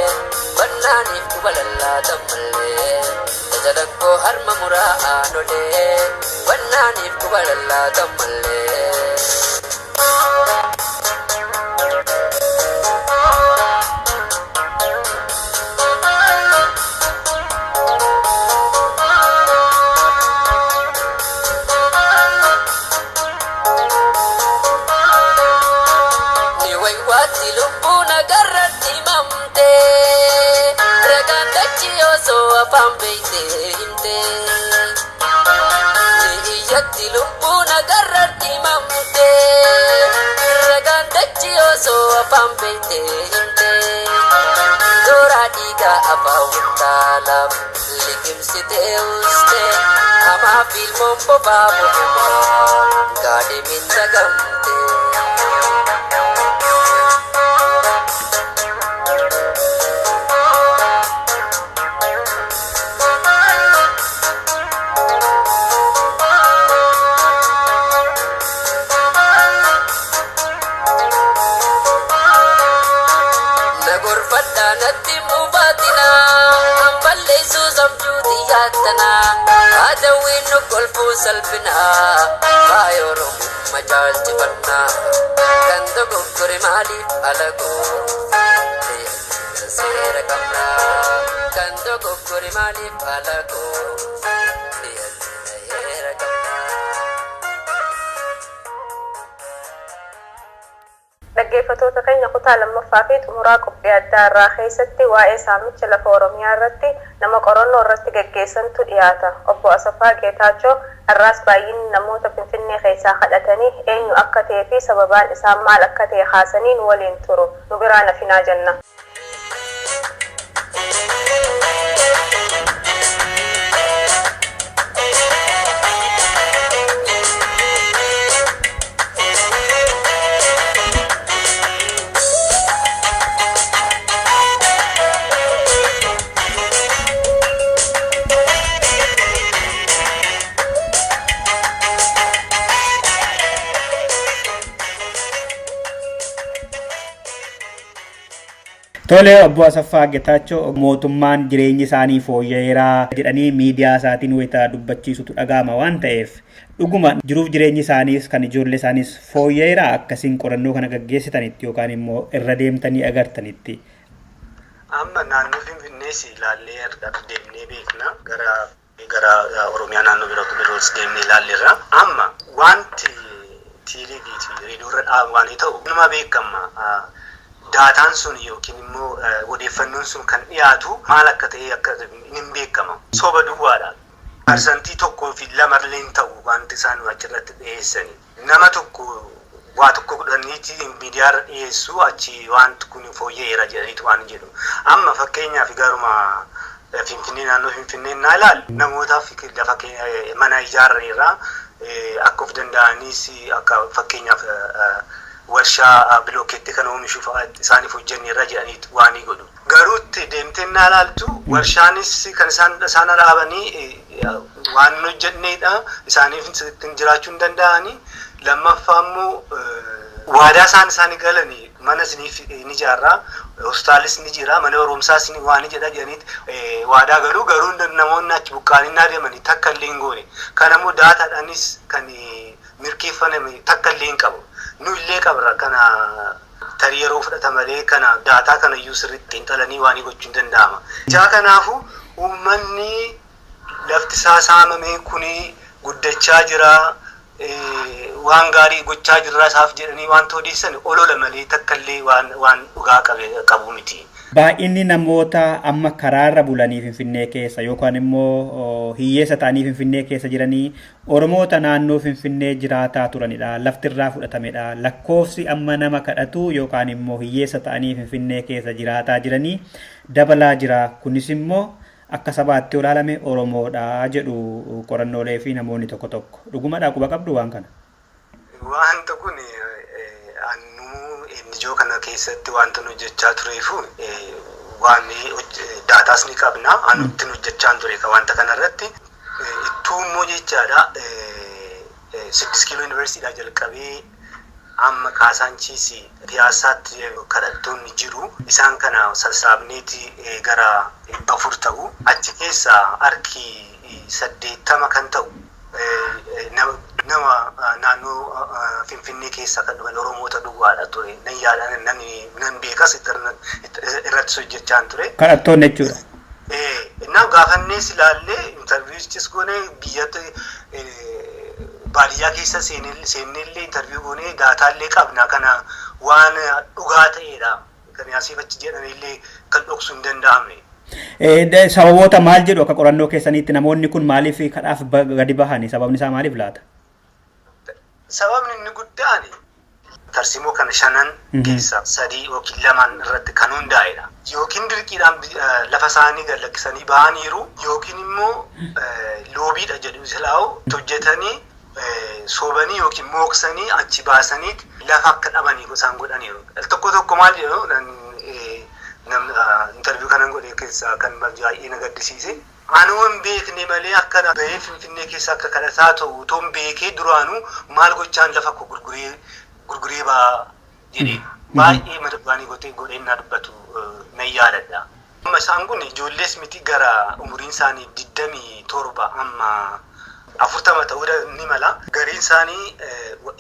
bannaaniif quba lallaatan mallee tajaajila koo harma muraa aanolee bannaaniif quba lallaatan mallee. Pambeite himte Iyatti lubbuna garratti mamte Ragandachi oso pambeite himte Dora diga abawutalab Likimsite uste Ama filmon bobabu Gade minta gamte Natti mubatina amballe susam judi yatana adawin golfu salbina ayoro majal tibanna kando gokore mali alago sera kamna kando gokore mali alago sera kamna. Dhaggeeffattoota keenya kutaa lammaffaa fi xumuraa qophii addaa irraa keessatti waa'ee saamicha lafa Oromiyaa irratti nama qorannoo irratti gaggeessantu dhiyaata. Obbo Asaffaa Geetaachoo har'aas baay'inni namoota Finfinnee keessaa kadhatanii eenyu akka ta'ee fi sababaan isaa maal akka ta'e haasanii nu waliin turu. Nu biraa nafinaa jenna. Tole Obbo Asaffaa Geetaachoo mootummaan jireenyi isaanii fooyya'eeraa jedhanii miidiyaa isaatiin wayita dubbachiisutu dhaga'ama waan ta'eef dhuguma jiruuf jireenyi isaaniis kan ijoollee isaaniis fooyya'eeraa akkasiin qorannoo kana gaggeessitanitti yookaan immoo irra deemtanii agartanitti. Amma naannoo Finfinnees ilaallee deemnee beekna gara Oromiyaa naannoo biroos deemnee ilaalleerra amma wanti tiileeviitii reediyoorra dhaabu waan ta'u nama beekama. Daataan sun yookiin immoo odeeffannoon sun kan dhiyaatu maal akka ta'e akka hin beekama. Soba duwwaadha. Parsantii 1 fi 2 illee ta'u wanti isaan achirratti dhiyeessanii. Nama tokko waa tokko godhaniiti miidiyaarra dhiyeessu achi wanti kun fooyya'eera jedhaniitu waan jedhu. Amma fakkeenyaaf garuma Finfinnee naannoo Finfinnee naa ilaalu namootaaf lafa mana ijaaraniirraa akka of danda'anis akka fakkeenyaaf warshaa bilookeetti kan oomishuuf isaaniif hojjenneerra jedhaniitu waan godhu. Garuutti deemtee naa ilaaltu warshaanis kan isaan dhaabanii waan hojjenneedha isaaniif ittiin jiraachuu hin danda'anii lammaffaa immoo waadaa isaanii galanii mana isiniif ni ijaarraa hospitaalis ni jira mana barumsaas ni waan jedha jedhaniiti waadaa garuu namoonni achi buqqaanii deemanii takka illee hin goone kan ammoo daataadhaanis kan mirkeeffame takka illee hin qabu. Nullee qabra kana tarii yeroo fudhata malee kana daataa kana iyyuu sirriitti xiinxalanii waan gochuu hin danda'ama. Ijaa kanaafu uummanni lafti isaa saamamee kuni guddachaa jira waan gaarii gochaa jirra isaaf jedhanii wanta odeessan olola malee takkallee waan dhugaa qabu miti. Baay'inni namoota amma karaarra bulanii Finfinnee keessa yookaan immoo hiyyeessa ta'anii Finfinnee keessa jiranii Oromoota naannoo Finfinnee jiraataa turanidha. Lafti irraa fudhatamedha. Lakkoofsi amma nama kadhatu yookaan immoo hiyyeessa ta'anii Finfinnee keessa jiraataa jiranii dabalaa jira. Kunis immoo akka sabaatti olaalame Oromoodha jedhu qorannoolee fi namoonni tokko tokko. Dhugumadhaa quba qabdu waan kana? Wanta kun ijoo kana keessatti wanta nu hojjechaa tureefu waan daataas ni qabna anutti nu hojjechaa ture wanta kanarratti ittuu immoo jechaadha 6 kiiloo yuunivarsiitiidhaa jalqabee amma Kaasaanchiisi piyaasaatti kadhattoonni jiru isaan kana sassaabneeti gara 4 ta'u achi keessaa harki 80 kan ta'u nama naannoo Finfinnee keessa kan dhugan Oromoota duwwaadha ture. Nan yaadaan nan beekas irratti hojjechaa ture. Kadhattoonni jechuudha. Innaa gaafannees ilaallee intarviiwuchis goone biyyatti baadiyyaa keessa seennellee intarviiwuu goone daataallee qabna kana waan dhugaa ta'edha. Kan asiif achi jedhanillee kan dhoksu hin danda'amne. Sababoota maal jedhu akka qorannoo keessaniitti namoonni kun maaliif kadhaaf gadi bahani? Sababni isaa maaliif laata? Sababni inni guddaan tarsiimoo kana 5 keessa 3 yookiin 2 irratti kan hundaa'edha. Yookiin dirqiidhaan lafa isaanii gad lakkisanii bahaniiru yookiin immoo loobiidha jedhu silaa'u hojjetanii soobanii yookiin mooksanii achi baasanii lafa akka dhabanii isaan godhaniiru. Tokko maal jedhu interview kanan godhe keessa kan baay'ee na gaddisiise. Anu hin beekne malee akka bahee Finfinnee keessa akka kadhataa ta'u toon beekee duraanuu maal gochaan lafa koo gurguree baa jedhee baay'ee madabaanii godheen na dubbatu na yaadadha. Amma isaan kun ijoollees miti gara umuriin isaanii 27 amma 40 ta'uu ni mala. Gariin isaanii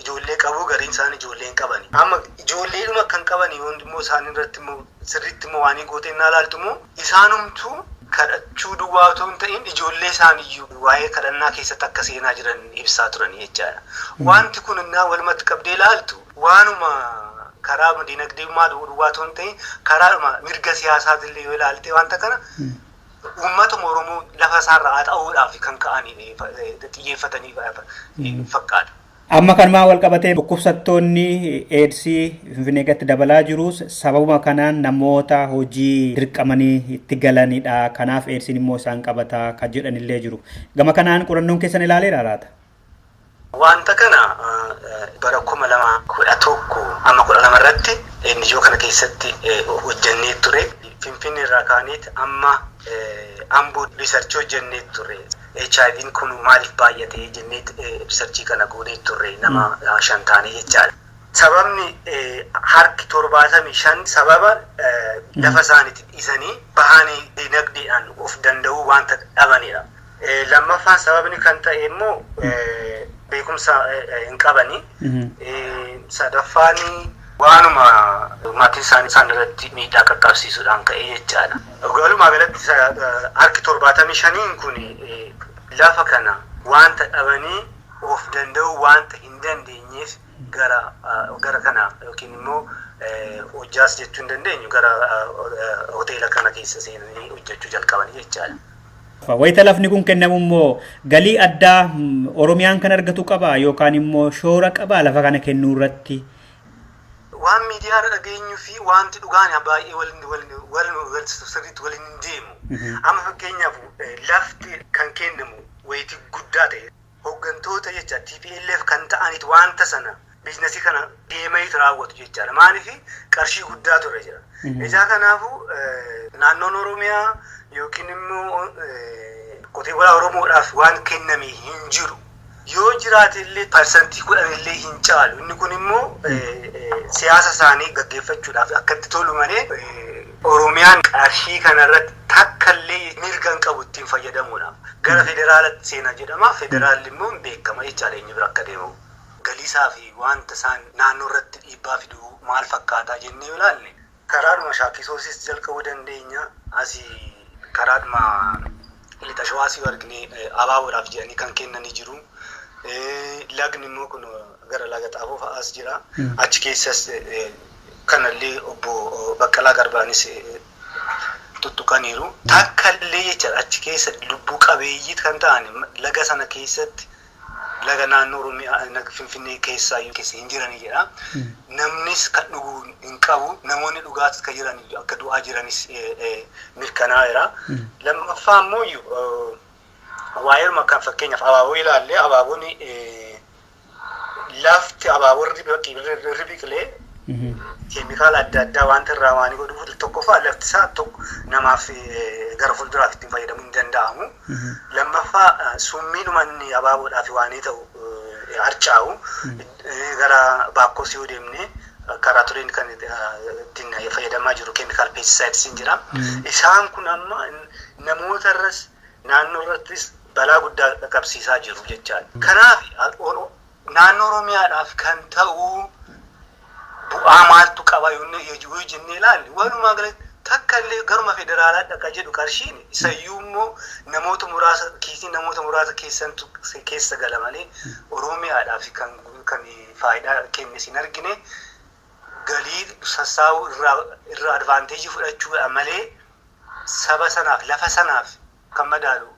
ijoollee qabu gariin isaanii ijoollee hin qabani. Amma ijoolleedhuma kan qabani immoo isaan irratti immoo sirriitti immoo waan gooteen na ilaaltu immoo isaanumtuu kadhachuu duwwaa otoo hin ta'in ijoollee isaaniiyyuu waa'ee kadhannaa keessatti akka seenaa jiran ibsaa turan jechaadha. Wanti kun innaa walumatti qabdee ilaaltu waanuma karaa dinagdeemmaa duwwaa otoo hin ta'in karaadhuma mirga siyaasaatillee yoo ilaalte wanta kana uummatuma Oromoo lafa isaarraa haxa'uudhaaf kan ka'anii xiyyeeffatanii fakkaata. Amma kanumaan wal qabatee dhukkubsattoonni eedsii Finfinnee keessatti dabalaa jirus sababuma kanaan namoota hojii dirqamanii itti galanidha. Kanaaf eedsiin immoo isaan qabataa kan jedhanillee jiru. Gama kanaan qorannoon keessan ilaaleera laata? Wanta kana bara 2011 amma 12 irratti ijoo kana keessatti hojjannee ture. Finfinnee irraa kaaneet amma Amboo riisarchii hojjannee ture. HIV kun maaliif baay'atee jennee riisarchii kana goonee turre nama 5 taanee jechaadha. Sababni harki 75 sababa lafa isaaniitti dhiisanii bahanii dinagdeedhaan of danda'uu wanta dhabanidha. Lammaffaan sababni kan ta'e immoo beekumsa hin qabani. Sadaffaan waanuma maatiin isaanii isaan irratti miidhaa qaqqabsiisuudhaan ka'ee jechaadha. Walumaa galatti harki 75 kun lafa kana wanta dhabanii of danda'uu wanta hin dandeenyeef gara kana yookiin immoo hojjaas jechuu hin dandeenyu gara hoteela kana keessa seenanii hojjechuu jalqabanii jechaadha. Wayita lafni kun kennamu immoo galii addaa Oromiyaan kan argatu qaba yookaan immoo shoora qaba lafa kana kennuu irratti? Waan miidiyaa dhageenyu fi wanti dhugaan baay'ee sirriitti waliin hin deemu. Amma fakkeenyaaf lafti kan kennamu wayitii guddaa ta'e hooggantoota jecha TPLF kan ta'aniit wanta sana biizinasii kana deemee raawwatu jechaadha. Maaliif qarshii guddaa ture jira. Ijaa kanaafuu naannoon Oromiyaa yookiin immoo qotee bulaa Oromoodhaaf waan kenname hin jiru. Yoo jiraate illee parsantii 10 illee hin caalu. Inni kun immoo siyaasa isaanii gaggeeffachuudhaaf akka itti tolu malee Oromiyaan qarshii kanarratti takkallee mirga hin qabu ittiin fayyadamuudhaaf. Gara federaalatti seenaa jedhama. Federaalli immoo beekama jechaadha eenyu bira akka deemu. Galiisaa fi wanta isaan naannoo irratti dhiibbaa fiduu maal fakkaataa jennee yoo ilaalle karaadhuma shaakisoosis jalqabuu dandeenya. Asii karaadhuma lixa shawaasii argine abaaboodhaaf jedhanii kan kennanii jiru. Lagni immoo kun gara laga xaafoo fa'aas jira. Achi keessas kanallee obbo Baqqalaa Garbaanis tuttuqaniiru. Takkallee jecha achi keessa lubbuu qabeeyyii kan ta'an laga sana keessatti laga naannoo Oromiyaa Finfinnee keessa hin jirani jedha. Namnis kan dhuguu hin qabu. Namoonni dhugaatis kan jiran akka du'aa jiranis mirkanaa'eera. Lammaffaa immoo waa'ee kan fakkeenyaaf abaaboo ilaallee abaaboon lafti abaaboo irri biqilee keemikaala adda addaa wanta irraa waan godhuuf tokkoffaa lafti isaa tokko namaaf gara fuulduraatti ittiin fayyadamuu hin danda'amu. Lammaffaa summiidhuma inni abaaboodhaaf waan ta'u harcaa'u gara baakkos yoo deemne karaa tureen kan ittiin fayyadamaa jiru keemikaal peestisaayids jira. Isaan kun amma namoota irras naannoo irrattis balaa guddaa qaqqabsiisaa jiru jechaadha. Kanaaf naannoo Oromiyaadhaaf kan ta'u bu'aa maaltu qaba yoo jennee ilaalle walumaa galatti takka illee garuma federaalaa dhaqa jedhu qarshiin isayyuu immoo namoota muraasa kiisii namoota muraasa keessa gala malee Oromiyaadhaaf kan faayidaa kennes hin argine galii sassaabuu irraa advaanteejii fudhachuudha malee saba sanaaf lafa sanaaf kan madaalu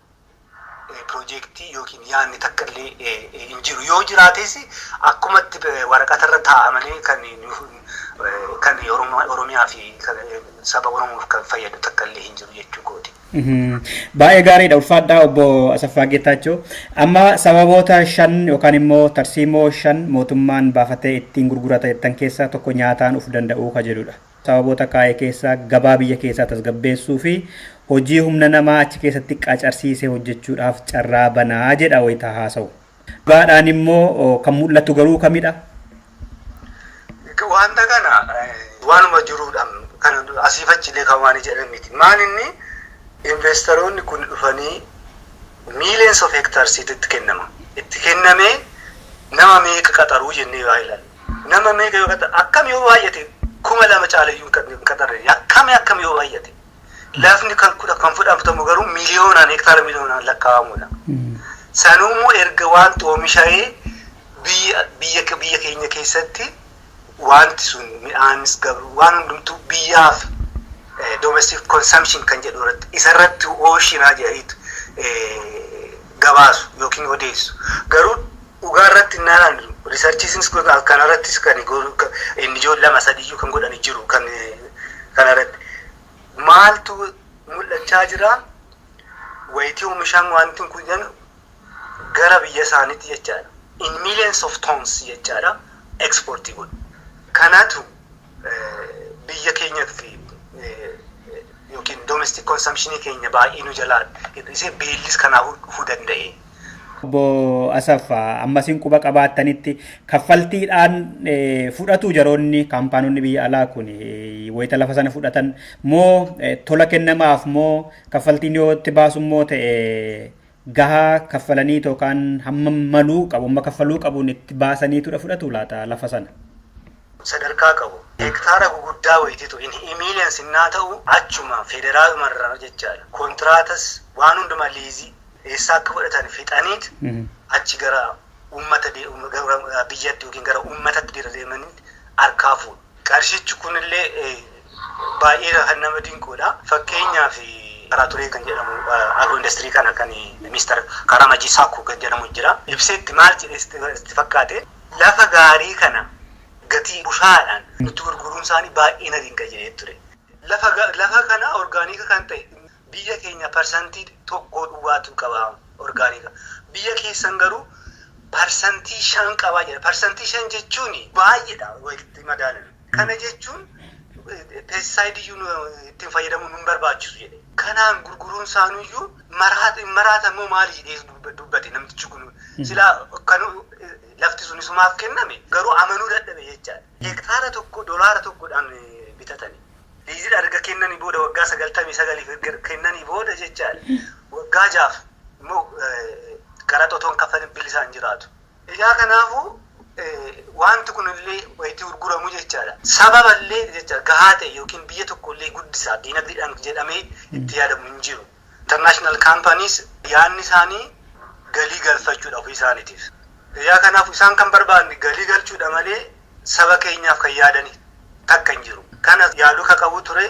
piroojeektii yookiin yaadni takka illee hin jiru. Yoo jiraates akkumatti waraqatarra taa'amanii kan Oromiyaa fi saba Oromoof kan fayyadu takka illee hin jiru jechuu kooti. Baay'ee gaariidha ulfaadhaa obbo Asaffaa Geetaachoo. Amma sababoota 5 yookaan immoo tarsiimoo 5 mootummaan baafatee ittiin gurgurata jettan keessaa tokko nyaataan of danda'uu ka jedhudha. Sababoota kaa'ee keessaa gabaa biyya keessaa tasgabbeessuu fi hojii humna namaa achi keessatti qacarsiisee hojjechuudhaaf carraa banaa jedha wayita haasa'u. Gaadhaan immoo kan mul'atu garuu kamidha? Wanta kana waanuma jiruudhaan kan asiifachillee kan waan jedhan miti. Maal inni investoroonni kun dhufanii millions of hectares itti kennama. Itti kennamee nama meeqa qaxaruu jennee waa ilaalle. Nama meeqa yoo qaxaru akkam yoo baay'ate 2,000 caalayyuu hin qaxarre akkam yoo baay'ate. Lafni kan fudhatamu garuu miliyoonaan hektaara miliyoonaan lakkaa'amudha. Sanuummoo erga wanti oomisha'ee biyya keenya keessatti wanti sun midhaanis waan hundumtuu biyyaaf domestic consumption kan jedhu irratti isarratti ooshinaa jedhaniitu gabaasu yookiin odeessu. Garuu dhugaa irratti naan riisarchiisinis kanarrattis kan inni ijoollee 2-3 kan godhanii jiru kanarratti. Maaltu mul'achaa jira? Wayitii oomishaan wanti kun gara biyya isaaniitti jechaadha. In millions of tons jechaadha exportii godhu. Kanaatu biyya keenyaaf yookiin domestic consumption keenya baay'ee nu jalaa isee beellis kanaaf dhufuu danda'e. Obbo Asaffaa ammasiin quba qabaattanitti kaffaltiidhaan fudhatu jaroonni kaampaanonni biyya alaa kun wayita lafa sana fudhatan moo tola kennamaaf moo kaffaltiin yoo itti baasu moo ta'e gahaa kaffalanii yookaan hamma maluu qabu amma kaffaluu qabuun itti baasaniitudha fudhatu laata lafa sana. Sadarkaa qabu. Hektaara guguddaa wayitiitu inni millions innaa ta'u achuma federaaluma irraa jechaadha. Kontiraatas waan hundumaa liizii eessaa akka fudhatan fixaniit achi gara uummata biyyatti yookiin gara uummatatti deemanii harkaa fuudhu. Qarshichi kunillee baay'ee kan nama dinquudha. Fakkeenyaaf karaa turee kan jedhamu agro industirii kana kan Mr. Karamajii Saakuu kan jedhamu jira. Ibseetti maal jedhee fakkaate lafa gaarii kana gatii bushaadhaan nuti gurguruun isaanii baay'ee na dinqa jedhee ture. Lafa kana orgaaniika kan ta'e biyya keenya parsantii tokko duwwaatu qaba orgaaniika. Biyya keessan garuu parsantii 5 qabaa jedha. Parsantii 5 jechuun baay'eedha walitti madaalan. Kana jechuun peestisaayidiyyuu ittiin fayyadamuun nun barbaachisu jedhe. Kanaan gurguruun isaanuyyuu maraata immoo maali jedhee dubbate namtichi kun silaa kan lafti sun isumaaf kenname garuu amanuu dadhabe jechaadha. Hektaara tokko dolaara tokkodhaan bitatanii. Liizii arga kennanii booda waggaa 99 kennanii booda jechaadha. Waggaa 6 immoo karaa totoon kaffalin bilisaan jiraatu. Egaa kanaafuu wanti kunillee wayitii gurguramu jechaadha. Sababallee jecha gahaa ta'e yookiin biyya tokkollee guddisaa diinagdeedhaan jedhamee itti yaadamu hin jiru. International companies yaadni isaanii galii galfachuudha ofii isaaniitiif. yaa kanaaf isaan kan barbaanne galii galchuudha malee saba keenyaaf kan yaadani takka hin jiru. Kana yaaduu ka qabu ture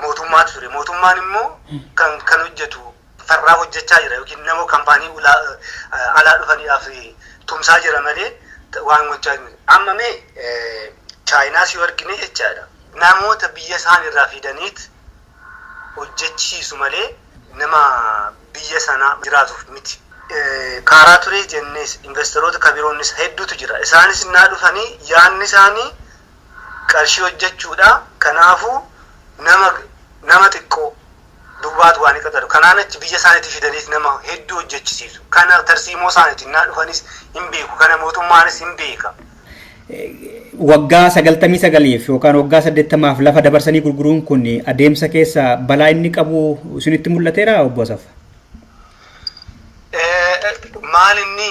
mootummaatu ture. Mootummaan immoo kan hojjetu farraa hojjechaa jira yookiin nama kaampaanii alaa dhufaniidhaaf tumsaa jira malee waan gochaa jiru. Amma mee Chaayinaas yoo argine jechaadha. Namoota biyya isaan irraa fidaniit hojjechiisu malee nama biyya sana jiraatuuf miti. Karaa ture jennees investoroota kabiroonnis hedduutu jira. Isaanis naa dhufanii yaanni isaanii qarshii hojjechuudha. Kanaafuu nama xiqqoo duwwaatu waan qaxaru. Kanaan achi biyya isaaniitti fidaniis nama hedduu hojjechisiisu. Kana tarsiimoo isaaniitiin naa dhufanis hin beeku. Kana mootummaanis hin beeka. Waggaa 99 yookaan waggaa 80 lafa dabarsanii gurguruun kun adeemsa keessa balaa inni qabu isinitti mul'ateera obbo Asaf? Maal inni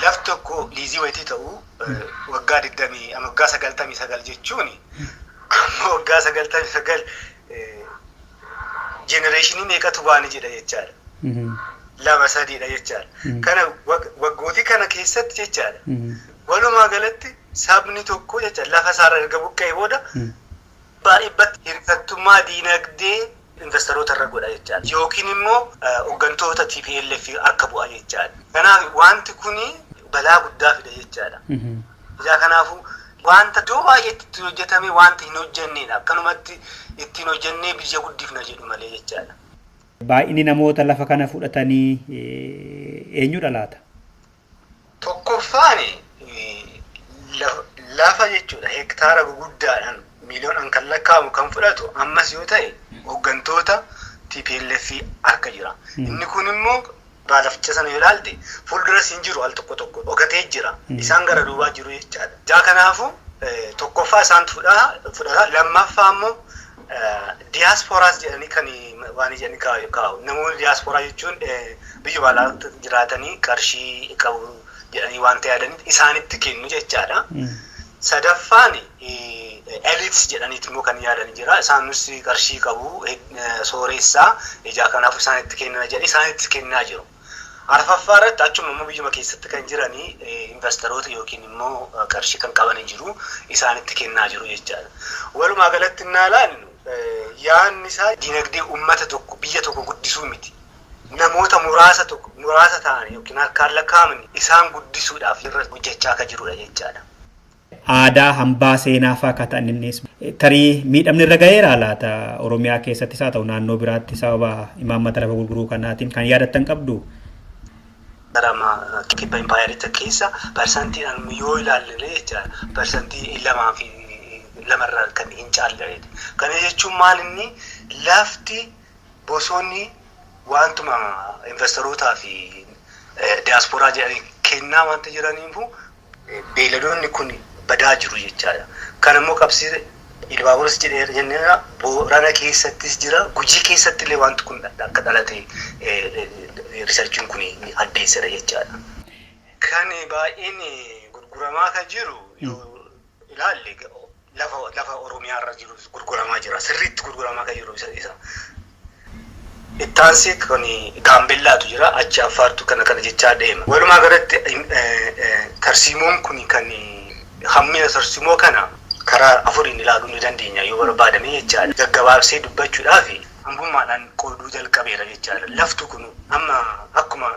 lafti tokko liizii wayitii ta'u waggaa 20 waggaa 99 jechuun waggaa 99 jenereeshinii meeqatu baani jedha jechaadha. Lama sadiidha jechaadha. Kana waggootii kana keessatti jechaadha. Walumaa galatti sabni tokko jecha lafa isaarra erga buqqa'ee booda baay'eetti hirkattummaa diinagdee investoroota irra godha jechaadha. Yookiin immoo hooggantoota TPLF harka bu'a jechaadha. Kanaaf wanti kuni balaa guddaa fida jechaadha. Ijaa kanaafuu wanta iddoo baay'eetti ittiin hojjetame wanta hin hojjennedha. Akkanumatti ittiin hojjennee biyya guddifna jedhu malee jechaadha. Baay'inni namoota lafa kana fudhatanii eenyudha laata? Tokkoffaan lafa jechuudha hektaara guguddaadhaan miiliyoonaan kan lakkaa'amu kan fudhatu ammas yoo ta'e hooggantoota TPLF harka jira. Inni kun immoo baalaficha sana yoo ilaalte fuulduras hin jiru al tokko dhokatee jira. Isaan gara duubaa jiru jechaadha. Ijaa kanaafuu tokkoffaa isaan fudhata. Lammaffaa immoo diiyaasporaas jedhanii kan waan jedhanii kaa'u. Namoonni diiyaasporaa jechuun biyya baalaa jiraatanii qarshii qabu jedhanii waan yaadanii isaanitti kennu jechaadha. Sadaffaan elites jedhaniiti immoo kan yaadanii jira. Isaanis qarshii qabu sooressaa ijaa kanaaf isaanitti kennaa jedhanii isaanitti kennaa jiru. Arfaffaa irratti achuma immoo biyyuma keessatti kan jiranii investoroota yookiin immoo qarshii kan qabanii jiru isaanitti kennaa jiru jechaadha. Walumaa galatti innaa ilaallu yaanni isaa dinagdee uummata tokko biyya tokko guddisuu miti. Namoota muraasa ta'an yookiin harkaan lakkaa'aman isaan guddisuudhaaf irra hojjechaa akka jirudha jechaadha. Aadaa hambaa seenaa fa'aa akka ta'an innis tarii miidhamni irra ga'eera laata Oromiyaa keessattis haa ta'u naannoo biraatti sababa imaammata lafa gurguruu kanaatiin kan yaadattan qabdu. Garama kibba impaayaritti keessa parsantiidhaan yoo ilaalle jechaadha. Parsantii 2 kan hin caalleedha. Kana jechuun maal inni lafti bosonni wantuma investoroota fi diiyaasporaa jedhanii kennaa wanta jiraniifu beeyladoonni kun badaa jiru jechaadha. Kan immoo qabsiise Ilbaaboris jedhee jennee Boorana keessattis jira. Gujii keessatti illee wanti kun akka dhalate riisarchiin kun addeessedha jechaadha. Kan baay'een gurguramaa kan jiru yoo ilaalle lafa Oromiyaa irra jiru gurguramaa jira. Sirriitti gurguramaa kan jiru isa. Ittaansi kan Gaambellaatu jira. Achi Affaartu kana jechaa deema. Walumaa galatti tarsiimoon kun kan hammina tarsiimoo kana karaa afuriin ilaaluu ni dandeenya yoo barbaadame jechaadha. Gaggabaabsee dubbachuudhaaf hambummaadhaan qooduu jalqabeera jechaadha. Laftu kun amma akkuma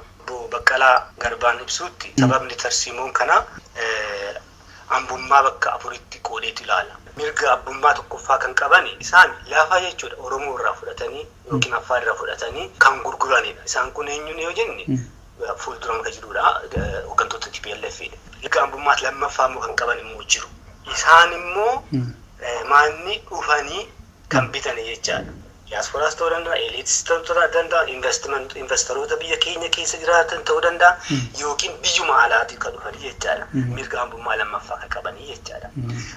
Baqqalaa Garbaan ibsuutti sababni tarsiimoon kana hambummaa bakka afuritti qoodeetu ilaala. Mirga abbummaa tokkoffaa kan qaban isaan lafa jechuudha Oromoo irraa fudhatanii yookiin Affaar irraa fudhatanii kan gurguranidha. Isaan kun eenyuun yoo jenne fuuldura kan jirudha hooggantoota TPLF. Mirga abbummaa lammaffaa immoo kan qaban immoo jiru. Isaan immoo maanni dhufanii kan bitan jechaadha. Diiyaasporaas ta'uu danda'a, eliitis ta'uu danda'a, investoroota biyya keenya keessa jiraatan ta'uu danda'a yookiin biyyuma alaatii kan dhufanii jechaadha. Mirga hambummaa lammaffaa kan qabanii jechaadha.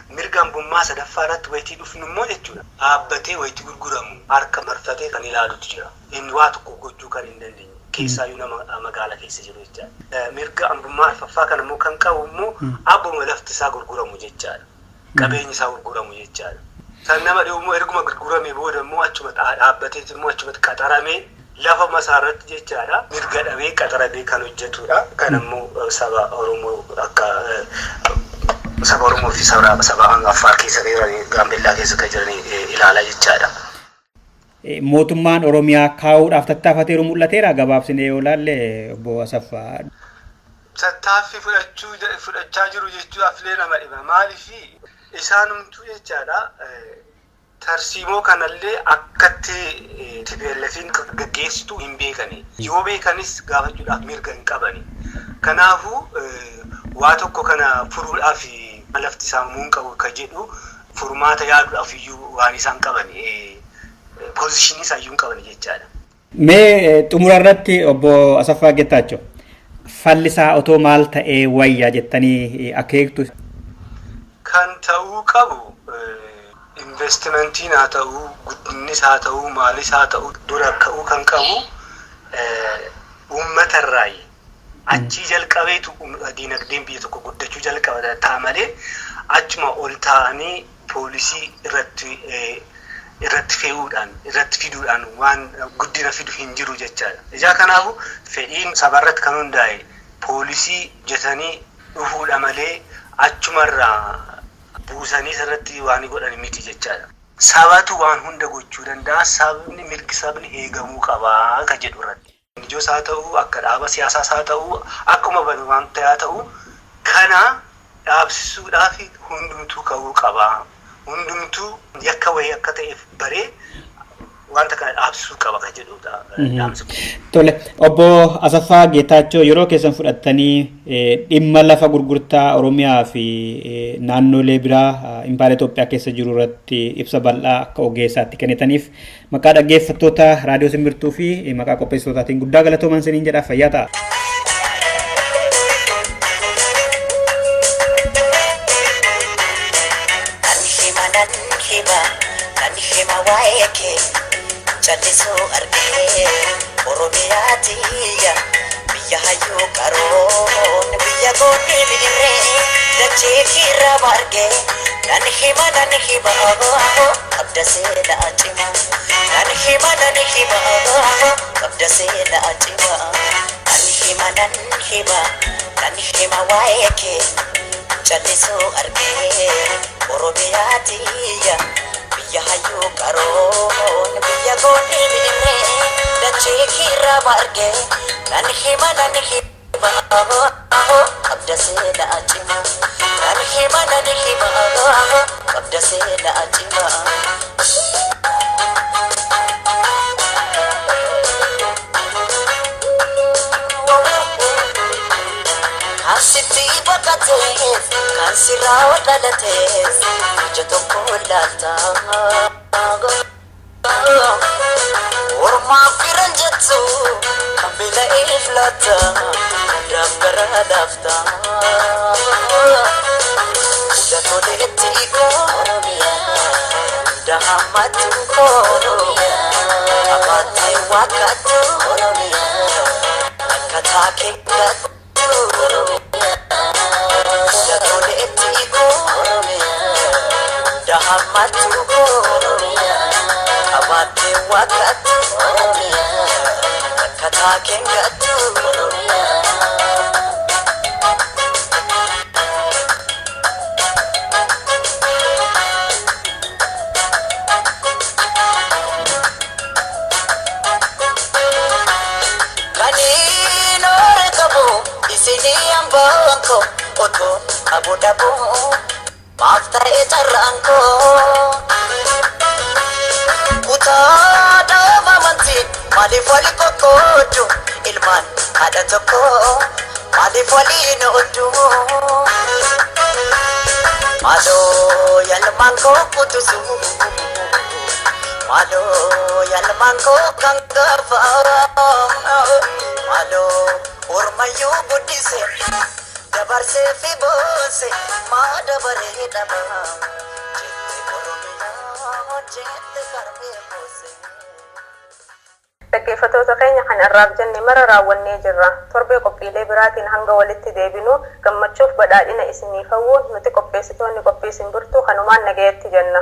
Mirga hambummaa sadaffaa irratti wayitii dhufnu immoo jechuudha. Dhaabbatee wayitii gurguramu harka marfatee kan ilaalutu jira. Inni waa tokko gochuu kan hin dandeenye. Keessaayyuu nama magaalaa keessa jiru jechaadha. Mirga hambummaa arfaffaa kana immoo kan qabu immoo abbuma lafti isaa gurguramu jechaadha. Qabeenyi isaa gurguramu jechaadha. San nama dhiyoo immoo erguma gurgurame booda immoo achuma dhaabbateet immoo achumatti qaxaramee lafa masaaratti jechaadha mirga dhabee qaxaramee kan hojjetudha. Kan ammoo saba Oromoo akka saba Oromoo fi saba Affaar keessa jiran Gaambeellaa keessa kan jiran ilaalaa jechaadha. Mootummaan Oromiyaa kaa'uudhaaf tattaafateeru mul'ateera gabaabsinee yoo ilaalle obbo Asaffaa. Tattaaffii fudhachaa jiru jechuudhaaf illee nama dhiba. Maaliif isaanumtuu jechaadha tarsiimoo kanallee akkatti TPLFin gaggeessitu hin beekani. Yoo beekanis gaafachuudhaaf mirga hin qabani. Kanaafuu waa tokko kana furuudhaaf lafti saamuu qabu kan jedhu furmaata yaaduudhaaf iyyuu waan isaan qabani. Pozishinii isaayyuu hin qabani jechaadha. Mee xumura irratti obbo Asaffaa Gettaachoo fallisaa otoo maal ta'ee wayya jettanii akeektu? Kan ta'uu qabu investimentiin haa ta'uu, guddinnis haa ta'uu, maalis haa ta'uu dura ka'uu kan qabu uummatarraayi. Achii jalqabeetu diinagdeen biyya tokko guddachuu jalqabata ta'a malee achuma ol ta'anii poolisii irratti fe'uudhaan irratti fiduudhaan waan guddina fidu hin jiru jechaadha. Ijaa kanaafu fedhiin sabarratti kan hundaa'e poolisii jetanii dhufuudha malee achumarraa buusanii irratti waan godhan miti jechaadha. Sabatu waan hunda gochuu danda'a. Sabni mirgi sabni eegamuu qabaa kan jedhu irratti. Ijoos haa ta'uu akka dhaaba siyaasaas haa ta'uu akkuma waan ta'aa ta'uu kana dhaabsisuudhaaf hundumtuu ka'uu qabaa. Hundumtuu yakka wayii akka ta'eef baree wanta kana dhaabsisuu qaba kan jedhudha. Tole obbo Asaffaa Geetaachoo yeroo keessan fudhattanii dhimma lafa gurgurtaa Oromiyaa fi naannolee biraa Impaayera Itoophiyaa keessa jiru irratti ibsa bal'aa akka ogeessaatti kennitaniif maqaa dhaggeeffattoota raadiyoo Simbirtuu fi maqaa qopheessitootaatiin guddaa galatoomaa isiniin jedha. Fayyaa ta'a. Jallisoo argee Oromiyaatiya biyya hayyuu qaroon biyya goonni birree dachee kiirra margee nan hima qabda seenaa cima nan hima qabda seenaa cima nan hima waa'ee kee jallisoo argee Oromiyaatiya biyya hayyuu qaroon biyya goonni birree dachee kiirra margee nan hima qabda seenaa cima nan hima qabda seenaa cima. Kan sitti baqatees kan sirraa dhalatees ija tokko laaltaa. Ormaa firan jettu kan beela iflata dabbara dafta. Uda toleetti Oromiyaa dahamatu Oromiyaa abaatee waaqatu Oromiyaa akkataa keeggatu Oromiyaa uda toleetti Oromiyaa dahamatu Oromiyaa abaatee waaqatu Oromiyaa akkataa keeggatu Oromiyaa. Banko oton abu dabu mafta echaranko kutada mamanti mali fali kokodu ilman ada toko mali fali nodu malo yalmanko kutusu malo yalmanko kangafa malo Ormayu budise dabarse fi bose ma dabare daba jette Oromiyaa jette karbe bose. Dhaggeeffattoota keenya kan irraaf jenne mara raawwannee jirra. Torbee qophiilee biraatiin hanga walitti deebinu gammachuuf badhaadhina isiniif hawwu nuti qopheessitoonni qophii Simbirtuu kanumaan nagayetti jenna.